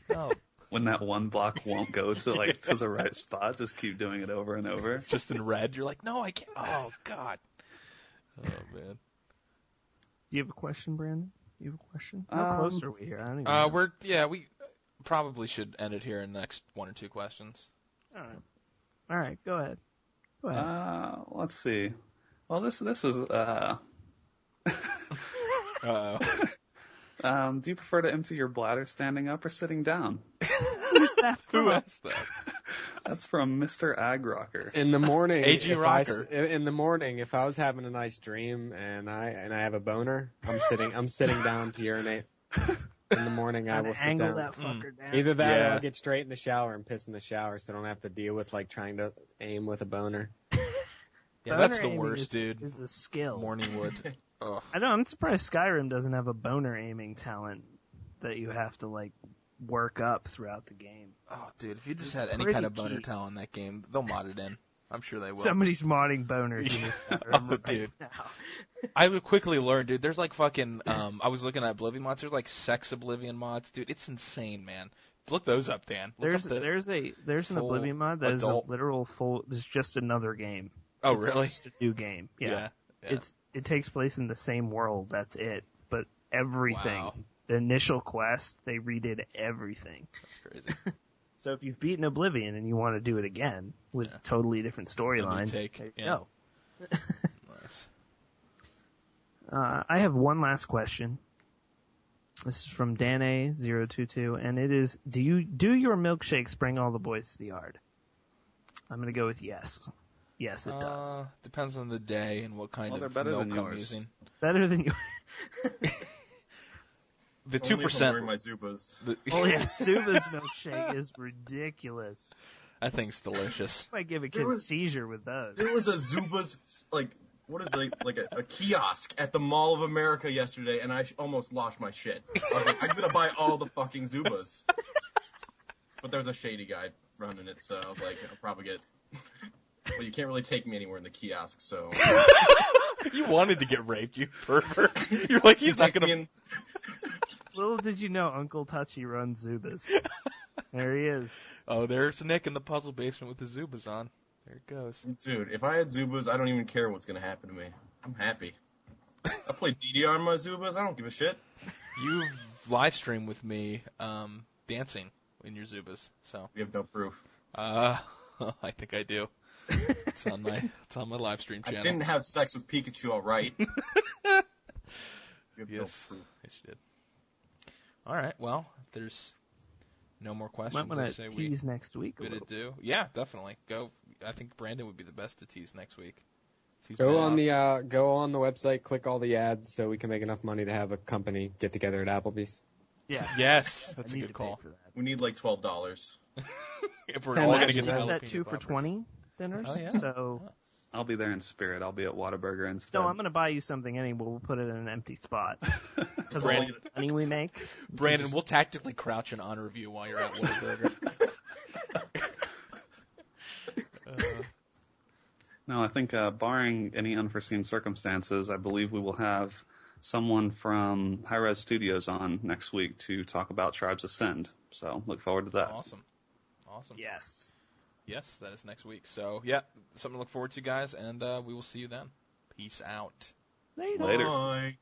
No. When that one block won't go to to the right spot, just keep doing it over and over. It's just in red. You're like, no, I can't. Oh God. Oh man. Do you have a question, Brandon? You have a question? How close are we here? I don't even know. We probably should end it here in the next 1 or 2 questions. All right. Go ahead. Let's see. Well, this is do you prefer to empty your bladder standing up or sitting down? Who asked that? That's from Mr. Ag Rocker. In the morning, AG Rocker. In the morning, if I was having a nice dream and I have a boner, I'm sitting down to urinate. In the morning, I will sit down. That fucker down. Either that, or I'll get straight in the shower and piss in the shower, so I don't have to deal with like trying to aim with a boner. Yeah, that's the worst, dude. Is a skill. Morning wood. Ugh. I know. I'm surprised Skyrim doesn't have a boner aiming talent that you have to like work up throughout the game. Oh, dude, if you just had any kind of boner talent in that game, they'll mod it in. I'm sure they will. Somebody's modding boners in this Skyrim dude. now. I would quickly learn, dude. There's like fucking. I was looking at Oblivion mods. There's like sex Oblivion mods, dude. It's insane, man. Look those up, Dan. There's an Oblivion mod that is a literal full. It's just another game. Oh, it's really? Just a new game. Yeah. Yeah. It takes place in the same world. That's it. But everything, Wow. the initial quest, they redid everything. That's crazy. So if you've beaten Oblivion and you want to do it again with totally different storyline, there you go. Nice. I have one last question. This is from DanA022, and it is: Do your milkshakes bring all the boys to the yard? I'm going to go with yes. Yes, it does. Depends on the day and what kind of better milk than I'm yours. using. Better than yours. The Only if I'm 2%. wearing my Zubas. Oh yeah, Suva's milkshake is ridiculous. That thing's delicious. Might give a kid a seizure with those. There was a Zubas, a kiosk at the Mall of America yesterday, and I almost lost my shit. I was like, I'm gonna buy all the fucking Zubas. But there was a shady guy running it, so I was like, I'll probably get... Well, you can't really take me anywhere in the kiosk, so... You wanted to get raped, you pervert. You're like, he's not gonna... Little did you know Uncle Touchy runs Zubas. There he is. Oh, there's Nick in the puzzle basement with the Zubas on. There it goes. Dude, if I had Zubas, I don't even care what's gonna happen to me. I'm happy. I play DDR on my Zubas, I don't give a shit. You've live streamed with me dancing in your Zubas, so... You have no proof. I think I do. It's on my live stream channel. I didn't have sex with Pikachu, alright? Yes, yes, you did. All right, well, if there's no more questions, Might want to tease next week. Yeah, definitely. Go. I think Brandon would be the best to tease next week. Go on the website, click all the ads, so we can make enough money to have a company get together at Applebee's. Yeah. Yes, that's a good call. We need like $12. If we're all gonna get the that 2 for $20 dinners. Oh yeah. So I'll be there in spirit. I'll be at Whataburger instead. No, I'm going to buy you something anyway. We'll put it in an empty spot. Because all Brandon, the money we make. Brandon, we'll tactically crouch in honor of you while you're at Whataburger. No, I think barring any unforeseen circumstances, I believe we will have someone from High Res Studios on next week to talk about Tribes Ascend. So look forward to that. Awesome. Yes, that is next week. So, yeah, something to look forward to, guys, and we will see you then. Peace out. Later. Bye.